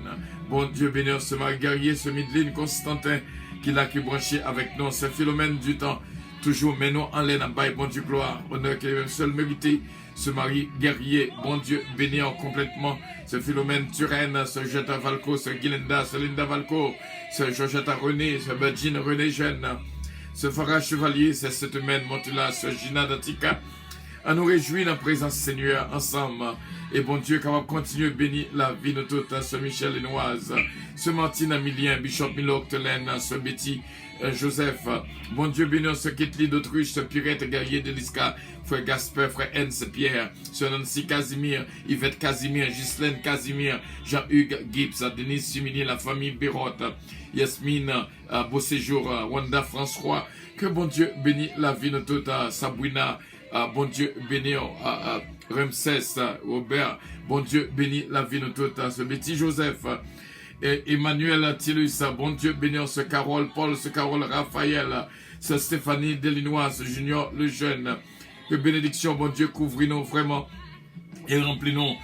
[SPEAKER 2] Bon Dieu bénisse ce Marie Guerrier, ce Midline Constantin, qui l'a qui branché avec nous, ce Philomène du temps. Toujours, mais nous en l'air, bon Dieu gloire, honneur qu'il est seul mérité. Ce Marie Guerrier, bon Dieu bénir complètement. Ce Philomène Turenne, ce Jetta Valco, ce Guilinda, ce Linda Valco, ce Georgetta René, ce Badjine René Jeune. Ce Farah Chevalier, c'est cette humaine Montula, ce Gina Datika. à nous réjouir dans la présence Seigneur ensemble. Et bon Dieu, capable de continuer à bénir la vie de toute, ce Michel Lenoise, ce Martine Amilien, Bishop Milo Octelaine, ce Betty Joseph. Bon Dieu, bénis ce Kitli d'Autruche, ce Pirette Guerrier de l'Isca, frère Gasper, frère Hens Pierre, ce Nancy Casimir, Yvette Casimir, Ghislaine Casimir, Jean-Hugues Gibbs, Denise Sumini, la famille Bérotte, Yasmine, Beau Séjour, Wanda François. Que bon Dieu bénisse la vie de toute, Sabrina, bon Dieu bénis Ramsès, Robert, bon Dieu bénis la vie de toute, ce Betty Joseph, et Emmanuel Tillus, bon Dieu bénis ce Carole Paul, ce Carole Raphaël, ce Stéphanie Delinois, ce Junior le jeune. Que bénédiction, bon Dieu, couvre-nous vraiment et remplis-nous.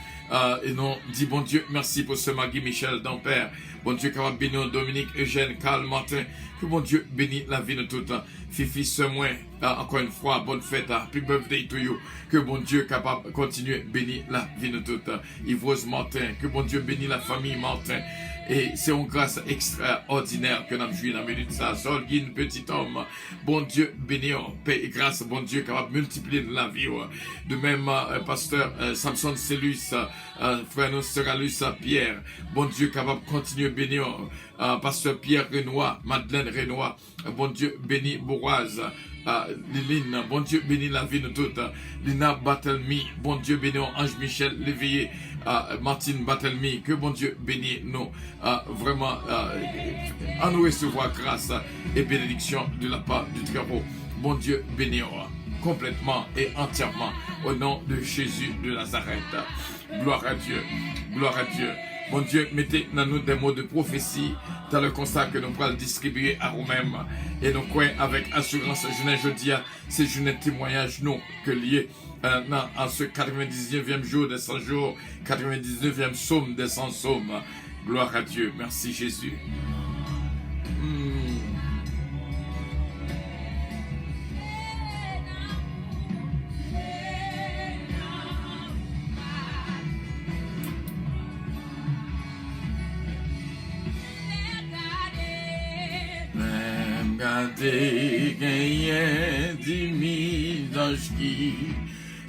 [SPEAKER 2] Et non, dis bon Dieu, merci pour ce Magui Michel d'Ampère. Bon Dieu, capable de bénir Dominique, Eugène, Carl, Martin. Que bon Dieu bénisse la vie de tout. Fifi, ce mois, encore une fois, bonne fête, happy birthday to you. Que bon Dieu capable de continuer à bénir la vie de tout. Yvrose Martin, que bon Dieu bénisse la famille Martin. Et c'est une grâce extraordinaire que nous avons joué dans la minute ça. Solguine, petit homme. Bon Dieu béni, paix et grâce, bon Dieu capable de multiplier la vie. De même, pasteur Samson Cellus, frère Nostralus Pierre. Bon Dieu capable de continuer à bénir. Pasteur Pierre Renoir, Madeleine Renoir. Bon Dieu béni Bourroise. Liline, bon Dieu bénis la vie de toutes. Lina Batelmi, bon Dieu bénis Ange Michel Léveillé, Martine Batelmi, que bon Dieu bénisse nous. Vraiment, à nous recevoir grâce et bénédiction de la part du Très-Haut. Bon Dieu bénis complètement et entièrement au nom de Jésus de Nazareth. Gloire à Dieu, gloire à Dieu. Bon Dieu, mettez dans nous des mots de prophétie dans le constat que nous pourrons distribuer à nous-mêmes. Et nous croyons avec assurance, je dis, c'est un témoignage nous que lié en ce 99e jour des 100 jours, 99e psaume des 100 psaumes. Gloire à Dieu. Merci Jésus.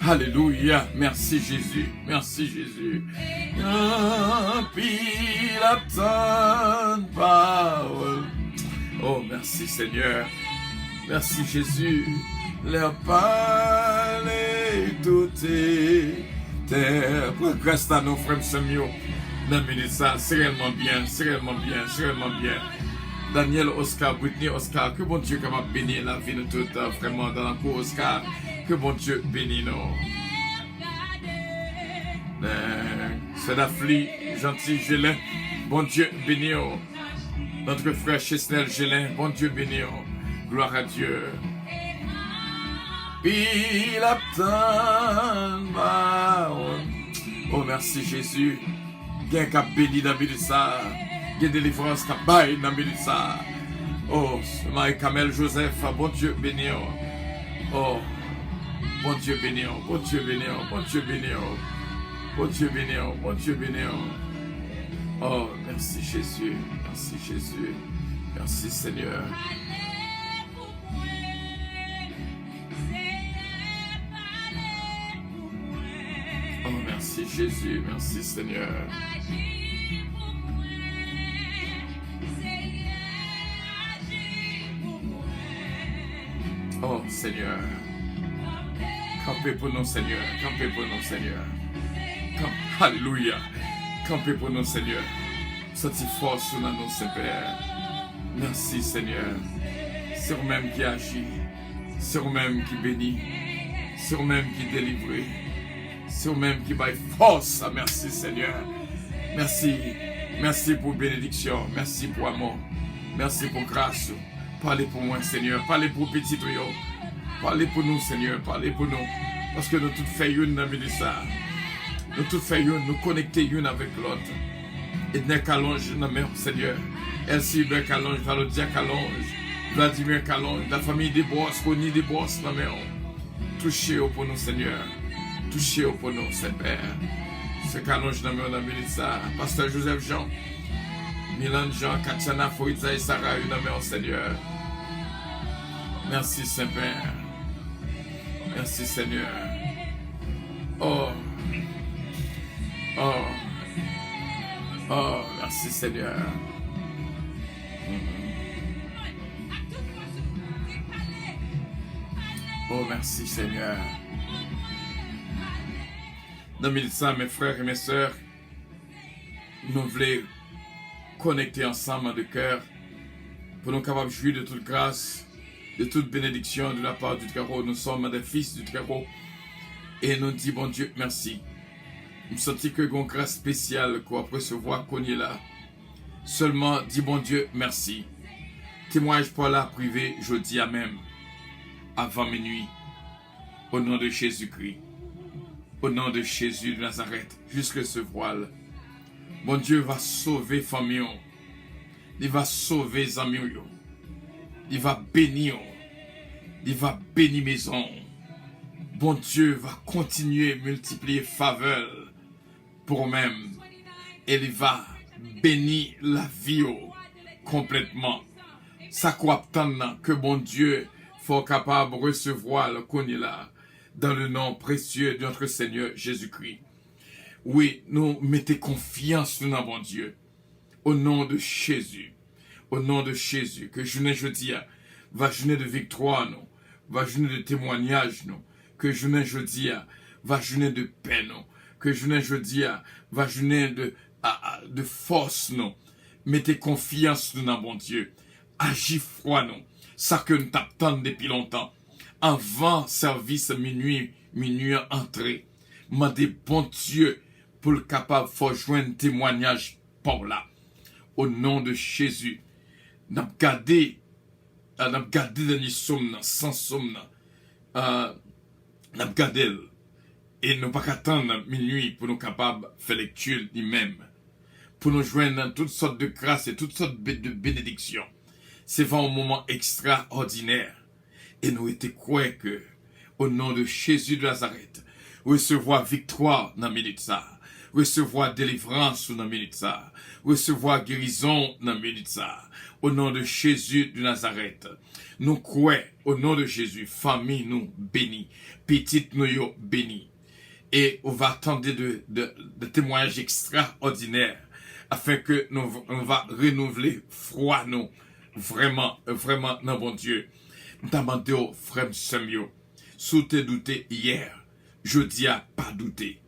[SPEAKER 2] Alléluia, merci Jésus, merci Jésus. Oh, merci Seigneur, merci Jésus. Leur parler tout est terre. Grâce à nos frères Samuel, non mais ça, c'est réellement bien, c'est réellement bien, c'est réellement bien. Daniel Oscar, Brittany Oscar, que bon Dieu capable bénir la vie de tout, vraiment dans la cour Oscar, que bon Dieu bénisse nous. C'est Dafli, gentil Gélin, bon Dieu bénisse nous. Notre frère Chesnel Gélin, bon Dieu bénisse nous. Gloire à Dieu. Oh merci Jésus, bien qu'à béni dans le ça. Il y a délivrance qui baille dans le ça. Oh, Marie Kamel Joseph, bon Dieu béni. Oh, bon Dieu béni, bon Dieu béni, bon Dieu béni, bon Dieu béni, bon Dieu béni. Oh, merci Jésus, merci Jésus, merci Seigneur. Oh, merci Jésus, merci Seigneur. Oh Seigneur, campez pour nous Seigneur, campez pour nous Seigneur. Alléluia, campez pour nous Seigneur. Senti force dans nous Saint-Père. Merci Seigneur. C'est vous-même qui agit, c'est vous-même qui bénit, c'est vous-même qui délivre, c'est vous-même qui baille force. Merci Seigneur. Merci, merci pour bénédiction, merci pour amour, merci pour grâce. Parlez pour moi, Seigneur. Parlez pour petit tuyau. Parlez pour nous, Seigneur. Parlez pour nous. Parce que nous tous faisons une dans le ça. Nous tous faisons nous connecter une avec l'autre. Et nous allonge dans le Seigneur. Elsie allonge, Valodia allonge, Vladimir allonge, la famille des bosses, Connie des bosses dans le touchez pour nous, Seigneur. Touchez pour nous, Saint-Père. Ce qu'allonge dans le ça. Pasteur Joseph Jean. Milan Jean, Katiana, Foïza et Sarah, une amère au Seigneur. Merci Saint-Père. Merci Seigneur. Oh, oh, oh, merci Seigneur. Oh, merci Seigneur. Dans le ça, mes frères et mes sœurs, nous voulons connecter ensemble de cœur pour nous capables de jouir de toute grâce, de toute bénédiction de la part du Très-Haut. Nous sommes des fils du Très-Haut et nous disons, bon Dieu, merci. Nous sentons que une grâce spéciale qu'on va recevoir qu'on est là. Seulement, dis bon Dieu, merci. Témoignage pour la privé, je dis à même, avant minuit, au nom de Jésus-Christ, au nom de Jésus de Nazareth, jusque ce voile. Bon Dieu va sauver famille, il va sauver les amis, il va bénir, il va bénir maison. Bon Dieu va continuer à multiplier faveur pour même, et il va bénir la vie complètement. Ça quoi attendre que bon Dieu faut capable de recevoir le qu'on est là, dans le nom précieux de notre Seigneur Jésus-Christ. Oui, nous mettons confiance dans bon Dieu. Au nom de Jésus. Au nom de Jésus. Que jeudi va journée de victoire, nous. Va journée de témoignage, nous. Que jeudi va journée de paix, nous. Que jeudi va journée de force, nous. Mettez confiance dans bon Dieu. Agis froid, nous. Ça que nous t'attendons depuis longtemps. Avant service minuit entrée. Mandez bon Dieu pour le capable de joindre témoignage par là. Au nom de Jésus. N'a gardé dans les sommes, sans somme. N'a gardé. Et nous pas attendre minuit pour nous capables de faire lecture lui-même. Pour nous joindre dans toutes sortes de grâces et toutes sortes de bénédictions. C'est vraiment un moment extraordinaire. Et nous étions croyants que, au nom de Jésus de Nazareth, recevoir victoire dans la minute ça, recevoir délivrance dans la minute ça, recevoir guérison dans la minute ça, au nom de Jésus de Nazareth. Nous croyons, au nom de Jésus, famille nous bénie, petite nous bénie. Et on va attendre de témoignages extraordinaires, afin que nous va renouveler froid nous, vraiment, non bon Dieu. Nous demandé au frère Samuel, sous te douté hier, jeudi a pas douté.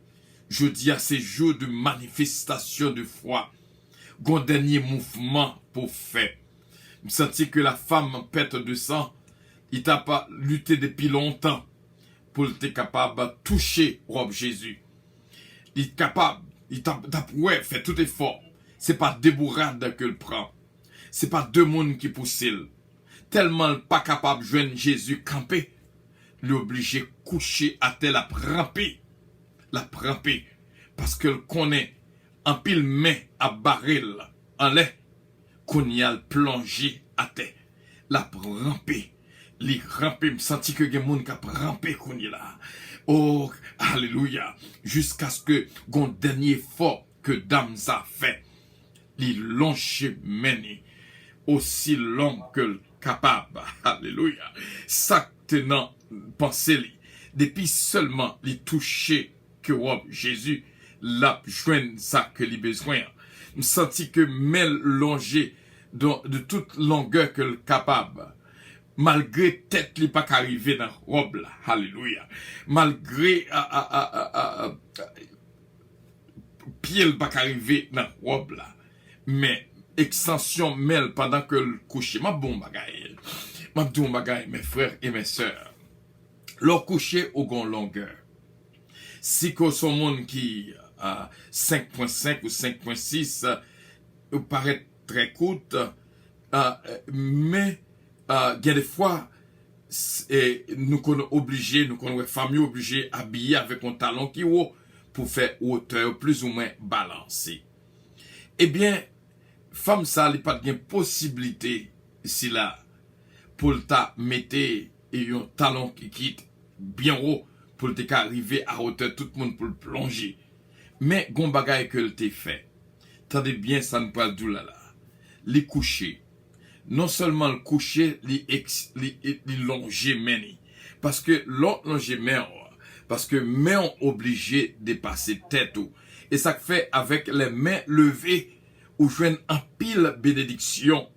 [SPEAKER 2] Jeudi a ces jours de manifestation de foi. Gon dernier mouvement pour faire. Je senti que la femme en perte de sang, il t'a pas lutté depuis longtemps pour être capable de toucher Rob Jésus. Il est capable, il t'a fait tout effort. C'est pas débourrade que le prend. C'est pas deux mondes qui poussent. Tellement pas capable de joindre Jésus campé, l'obligé coucher à terre la ramper, parce qu'elle connaît en pile main à baril en lait, qu'on y a plongé à terre, la ramper, me senti que gen moun k'ap ramper qu'on y là. Oh, alléluia, jusqu'à ce que gon dernier fort que dame a fait, li longe mené, aussi long que le capable, alléluia, ça tenant pensez li, depuis seulement li toucher que Jésus, la joindre ça que li besoin, me senti que mêle longé de toute longueur que le capable, malgré tête li pas qu'arriver dans robe là, alléluia, malgré pied pas qu'arriver dans robe là, mais extension mêle pendant que le coucher, ma bon bagaille, mes frères et mes sœurs, leur coucher au grand longueur. Si que son monde qui 5.5 ou 5.6 paraît très courte, mais il y a des fois nous sommes obligés, nous sommes famille obligés habiller avec un talon qui haut pour faire hauteur plus ou moins balancée. Eh bien, femme ça, il n'y a pas de possibilité ici là pour ta mettre un talon qui quitte bien haut pour te arriver à hauteur tout le monde pour le plonger. Mais gon bagay que le te fait. Tendez bien ça ne parle d'où là. Les coucher. Non seulement le coucher, les longer meni. Parce que l'autre longer meni, Parce que mains ont obligé de passer tête. Et ça fait avec les mains levées, ou joignent en pile bénédiction.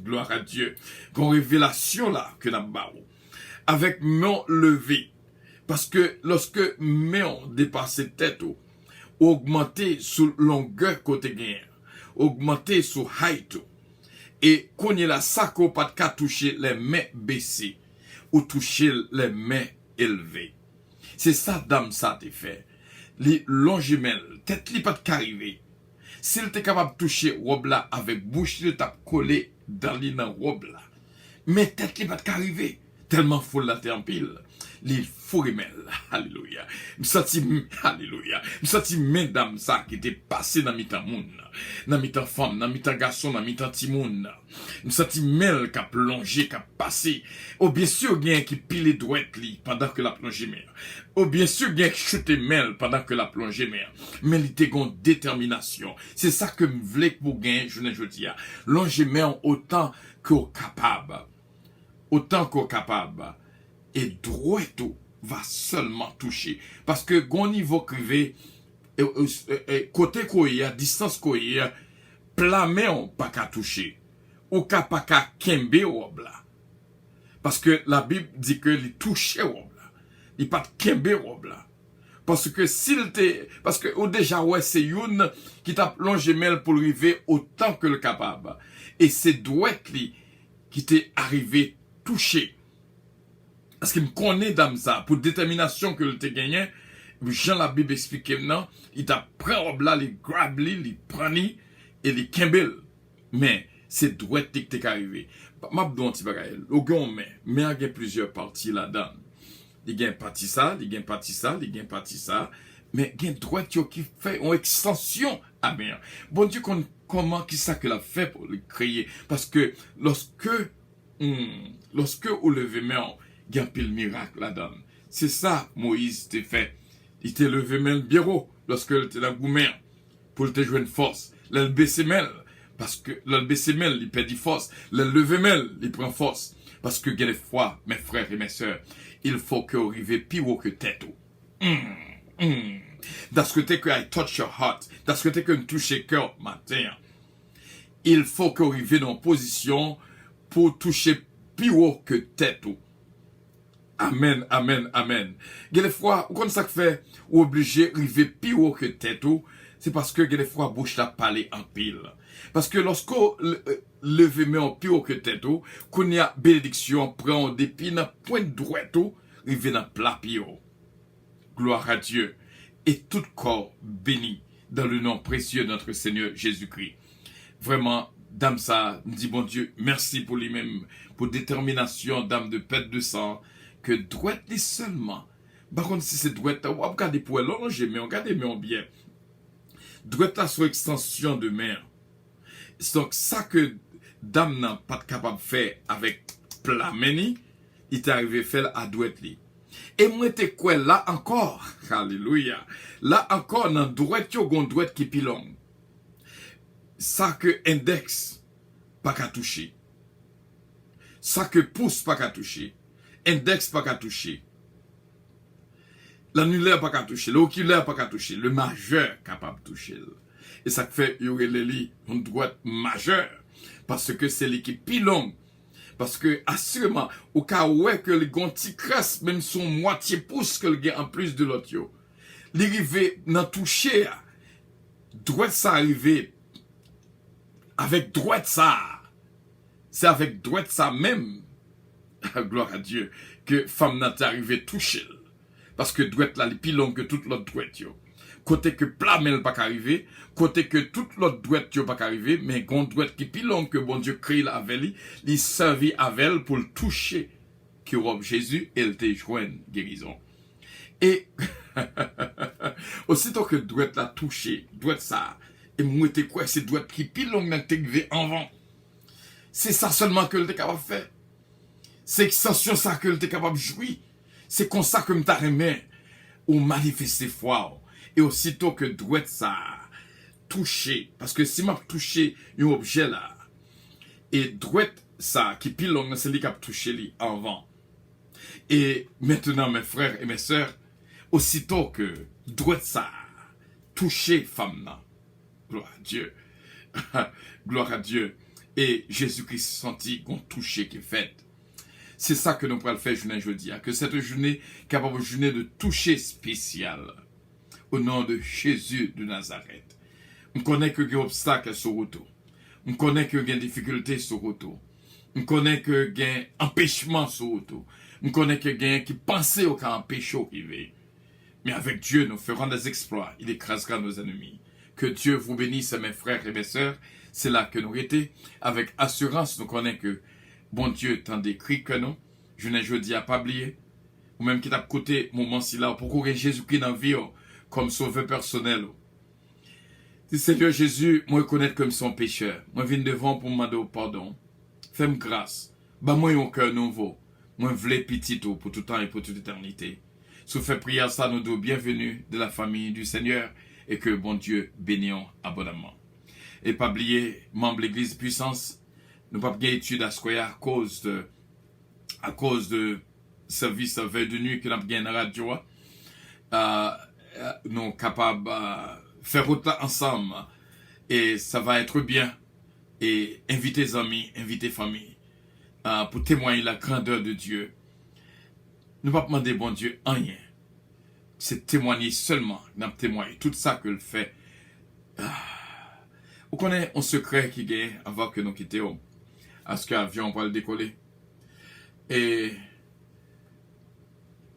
[SPEAKER 2] Gloire à Dieu. Qu'on révélation là, que n'a pas. Avec mains levées. Parce que lorsque mains ont dépassé tête, augmenté sous longueur côté gain, augmenté sous height, et qu'on y la saco pas de toucher les mains baissées, ou toucher les mains élevées. C'est ça, dame, ça te fait. Les longs gemelles, tête li pas de qu'arriver. S'il était capable de toucher robe là avec bouche, il t'a collé dans l'ina robe là. Mais tête li pas de qu'arriver. Tellement fou la terre en pile. Les fou remel. Alléluia. Alléluia. Me senti mesdames ça qui était passé dans mi-temps moun. Dans mi-temps femme, dans mi-temps garçon, dans mi-temps timoun. Me senti mel qui a plongé, qui a passé. Oh bien sûr, il y a qui pile droite li pendant que la plongée mer. Oh bien sûr, il y a qui chute mel pendant que la plongée mer. Mais il était une détermination. C'est ça que me voulais pour gagner, je ne dis pas. Longer mer autant qu'au capable. Autant qu'au capable. Et droit tout va seulement toucher. Parce que gon niveau crivé, côté quoi y a, distance quoi y a, plamé on pas qu'à toucher. Ou qu'à pas qu'à kembe robe là. Parce que la Bible dit que il touchait robe là. Il pas kembe robe là. Parce que s'il te, parce que ou déjà ouais c'est une qui t'a plongé mêle pour arriver autant que le capable. Et c'est douette li qui t'est arrivé touché. Parce qu'il me connaît dans ça, pour détermination que le te gagné, Jean la Bible explique maintenant, il t'a pris robe là, il grab li, il prend li, et il kembel. Mais c'est douette qui t'est arrivé. M'abdou anti bagaille. Au gon mais il y a plusieurs parties là-dedans. Il y a partie ça, il y a partie ça, il y a partie ça, mais il y a droite qui fait une extension à mer. Bon Dieu, comment qui ça que l'a fait pour le créer? Parce que lorsque au lever main, il y a un pile miracle là-dedans. C'est ça, Moïse t'a fait. Il t'a levé main le bureau lorsque il était dans le gourmet pour te jouer une force. Là, le baissé main, parce que là, le baissé main, il perd force. Là, le lever main, il prend force. Parce que, des fois, mes frères et mes sœurs, il faut que vous arriviez plus haut que tête. Dans ce côté que I touch your heart, dans ce côté que nous touche le cœur matin, il faut que vous arriviez dans une position pour toucher plus haut que tête. Amen, amen, amen. Des fois, quand ça fait, ou obligé d'arriver plus haut que tête, c'est parce que des fois, bouche la parler en pile. Parce que lorsqu'on leve main en plus haut que tête, qu'on y a bénédiction, prend des pines, point de droite, arrive dans plat pio. Gloire à Dieu. Et tout corps béni dans le nom précieux de notre Seigneur Jésus-Christ. Vraiment, dame ça, me dit bon Dieu, merci pour lui-même, pour détermination, dame de pète de sang, que droite les seulement. Par contre, si c'est droite, on va regarder pour l'onger, mais on regarde mais bien. Droite là, sur extension de mer. Donc, ça que dame n'a pas capable de faire avec plat meni, il est arrivé à faire à droite li. Et moi, t'es quoi là encore? Alléluia. Là encore, dans droite, il y a une droite qui pilonge. Ça que index, pas qu'à toucher. Ça que pouce, pas qu'à toucher. Index, pas qu'à toucher. L'annulaire, pas qu'à toucher. L'oculaire, pas qu'à toucher. Le majeur, capable de toucher. Et ça fait, il y aurait une droite majeure. Parce que c'est l'équipe pilonge. Parce que, assurément, au cas où que le gonti crasse, même son moitié pouce que le gars en plus de l'autre, l'arrivée n'a touché, droite ça arrivé, avec droite ça, c'est avec droite ça même, gloire à Dieu, que femme n'a arrivé touché. Parce que droite là, les plus long que toute l'autre droite, côté que plat mais pas arrivé, côté que toute l'autre droite yo pas arrivé, mais gon droite qui plus long que bon Dieu crée la avec lui, il servi avec elle pour le toucher qui robe Jésus et elle te joint guérison. Et aussitôt que droite la touché, droite ça et moi t'es quoi c'est droite qui plus long n'a t'arrivé en vent. C'est ça seulement que elle était capable de faire. C'est extension ça que elle était capable de jouir. C'est comme ça que m'ta remet ou manifester foi. Et aussitôt que droite ça touché, parce que si m'a touché un objet là, et droite ça qui pile long, c'est lui qui a touché lui en vent. Et maintenant mes frères et mes sœurs, aussitôt que droit ça touché femme là. Gloire à Dieu. Gloire à Dieu. Et Jésus-Christ sentit qu'on touché qui est fait. C'est ça que nous pourrons faire jeudi. Que cette journée capable de journée de toucher spécial. Au nom de Jésus de Nazareth. On connaît que il y a obstacle sur route. On connaît que il y a difficultés sur route. On connaît que il y a empêchement sur route. On connaît que il y a qui pensait au cas empêché qui veut. Mais avec Dieu, nous ferons des exploits. Il écrasera nos ennemis. Que Dieu vous bénisse, mes frères et mes sœurs. C'est là que nous étions. Avec assurance, nous connaissons que bon Dieu t'en décrit que nous. Je n'ai jeudi à pas oublier. Ou même qui t'a coûté moment si là pour courir Jésus-Christ dans la vie comme sauveur personnel. Si Seigneur Jésus, moi reconnaître comme son pécheur. Moi viens devant pour me demander pardon. Fais-moi grâce. Bah moi un cœur nouveau. Moi v'lais petit tout pour tout temps et pour toute éternité. Sous fait prière ça nous dit bienvenue de la famille du Seigneur et que bon Dieu bénisse abondamment. Et pas oublier membre de l'église puissance. Nous pas bien étude à Square à cause de service veille de nuit que nous avons gagné dans la radio. Nous sommes capables de faire autant ensemble. Et ça va être bien. Et inviter les amis, inviter famille. Pour témoigner la grandeur de Dieu. Nous ne pouvons pas demander bon Dieu rien. C'est témoigner seulement. Nous témoigner tout ça que le fait. Vous connaissez un secret qui est avant que nous quittions. À ce que l'avion va le décoller. Et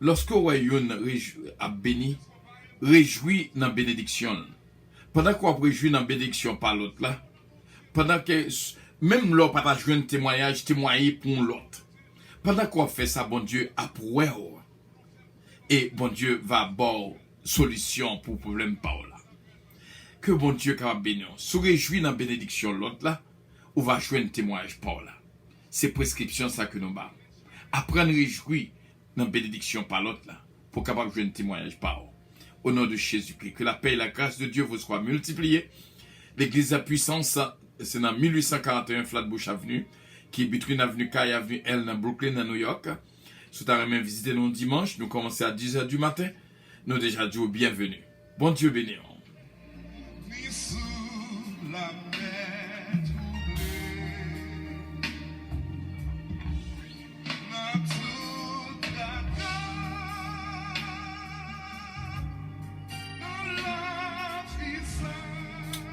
[SPEAKER 2] lorsque le royaume a béni, réjouit dans la bénédiction. Pendant qu'on réjouit dans la bénédiction par l'autre là, pendant que même l'autre pas joué un témoignage, témoigner pour l'autre. Pendant qu'on fait ça, bon Dieu approuve. Et bon Dieu va avoir solution pour le problème par là. Que bon Dieu capable bénir. Si vous réjouit dans la bénédiction l'autre là, ou va jouer un témoignage par là. C'est prescription ça que nous avons. Apprendre à réjouir dans la bénédiction par l'autre là, pour capable jouer un témoignage par là. Au nom de Jésus-Christ, que la paix et la grâce de Dieu vous soient multipliées. L'église à puissance, c'est dans 1841 Flatbush Avenue, qui est between Avenue K et Avenue L dans Brooklyn, dans New York. Si vous avez visité nous dimanche, nous commençons à 10h du matin. Nous déjà dit bienvenue. Bon Dieu béni.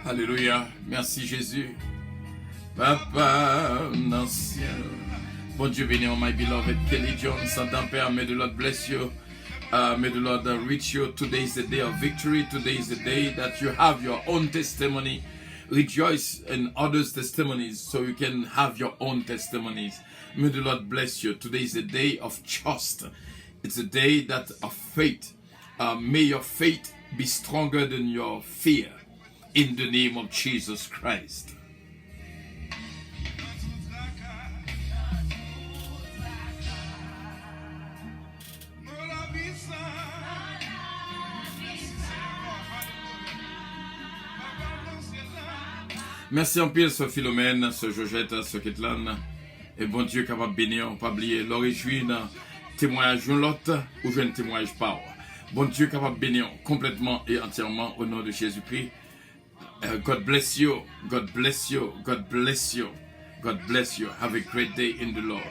[SPEAKER 2] Alléluia. Merci Jésus. Papa dans le ciel. Bon Dieu béni, my beloved Kelly Johnson. Père, may the Lord bless you. May the Lord reach you. Today is the day of victory. Today is the day that you have your own testimony. Rejoice in others' testimonies so you can have your own testimonies. May the Lord bless you. Today is the day of trust. It's a day that of faith. May your faith be stronger than your fear. In the name of Jesus Christ. Merci en pile, ce Philomène, ce Georgette, ce Ketlan. Et bon Dieu capable de bénir, pas oublier, l'origine, témoignage de l'autre, ou je ne témoignage pas. Bon Dieu capable de bénir complètement et entièrement au nom de Jésus-Christ. God bless you. God bless you. God bless you. God bless you. Have a great day in the Lord.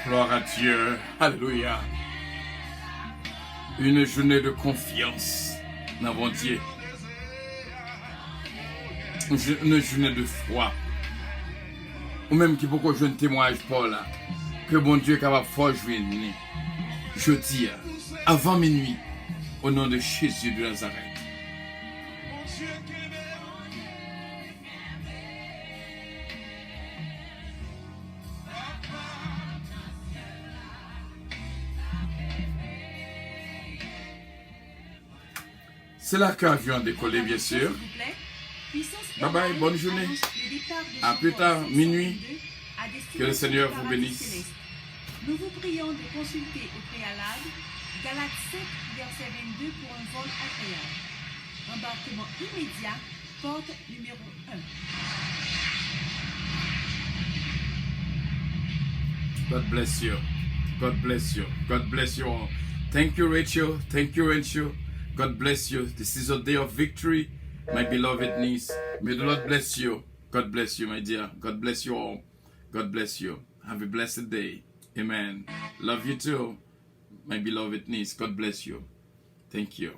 [SPEAKER 2] Gloire à Dieu. Alléluia. Une journée de confiance dans mon Dieu. Une journée de foi. Ou même qui pourquoi je ne témoigne pas là. Que bon Dieu est capable de faire jouer. Jeudi, avant minuit, au nom de Jésus de Nazareth. C'est là qu'avion a décollé, bien sûr. Bye bye, bonne journée. À plus tard, minuit. Que le Seigneur vous bénisse.
[SPEAKER 6] Nous vous prions de consulter au préalable Galates 5, verset 22 pour un vol agréable. Embarquement immédiat, porte numéro 1.
[SPEAKER 2] God bless you. God bless you. God bless you all. Thank you, Rachel. Thank you, Rachel. God bless you. This is a day of victory, my beloved niece. May the Lord bless you. God bless you, my dear. God bless you all. God bless you. Have a blessed day. Amen. Love you too, my beloved niece. God bless you. Thank you.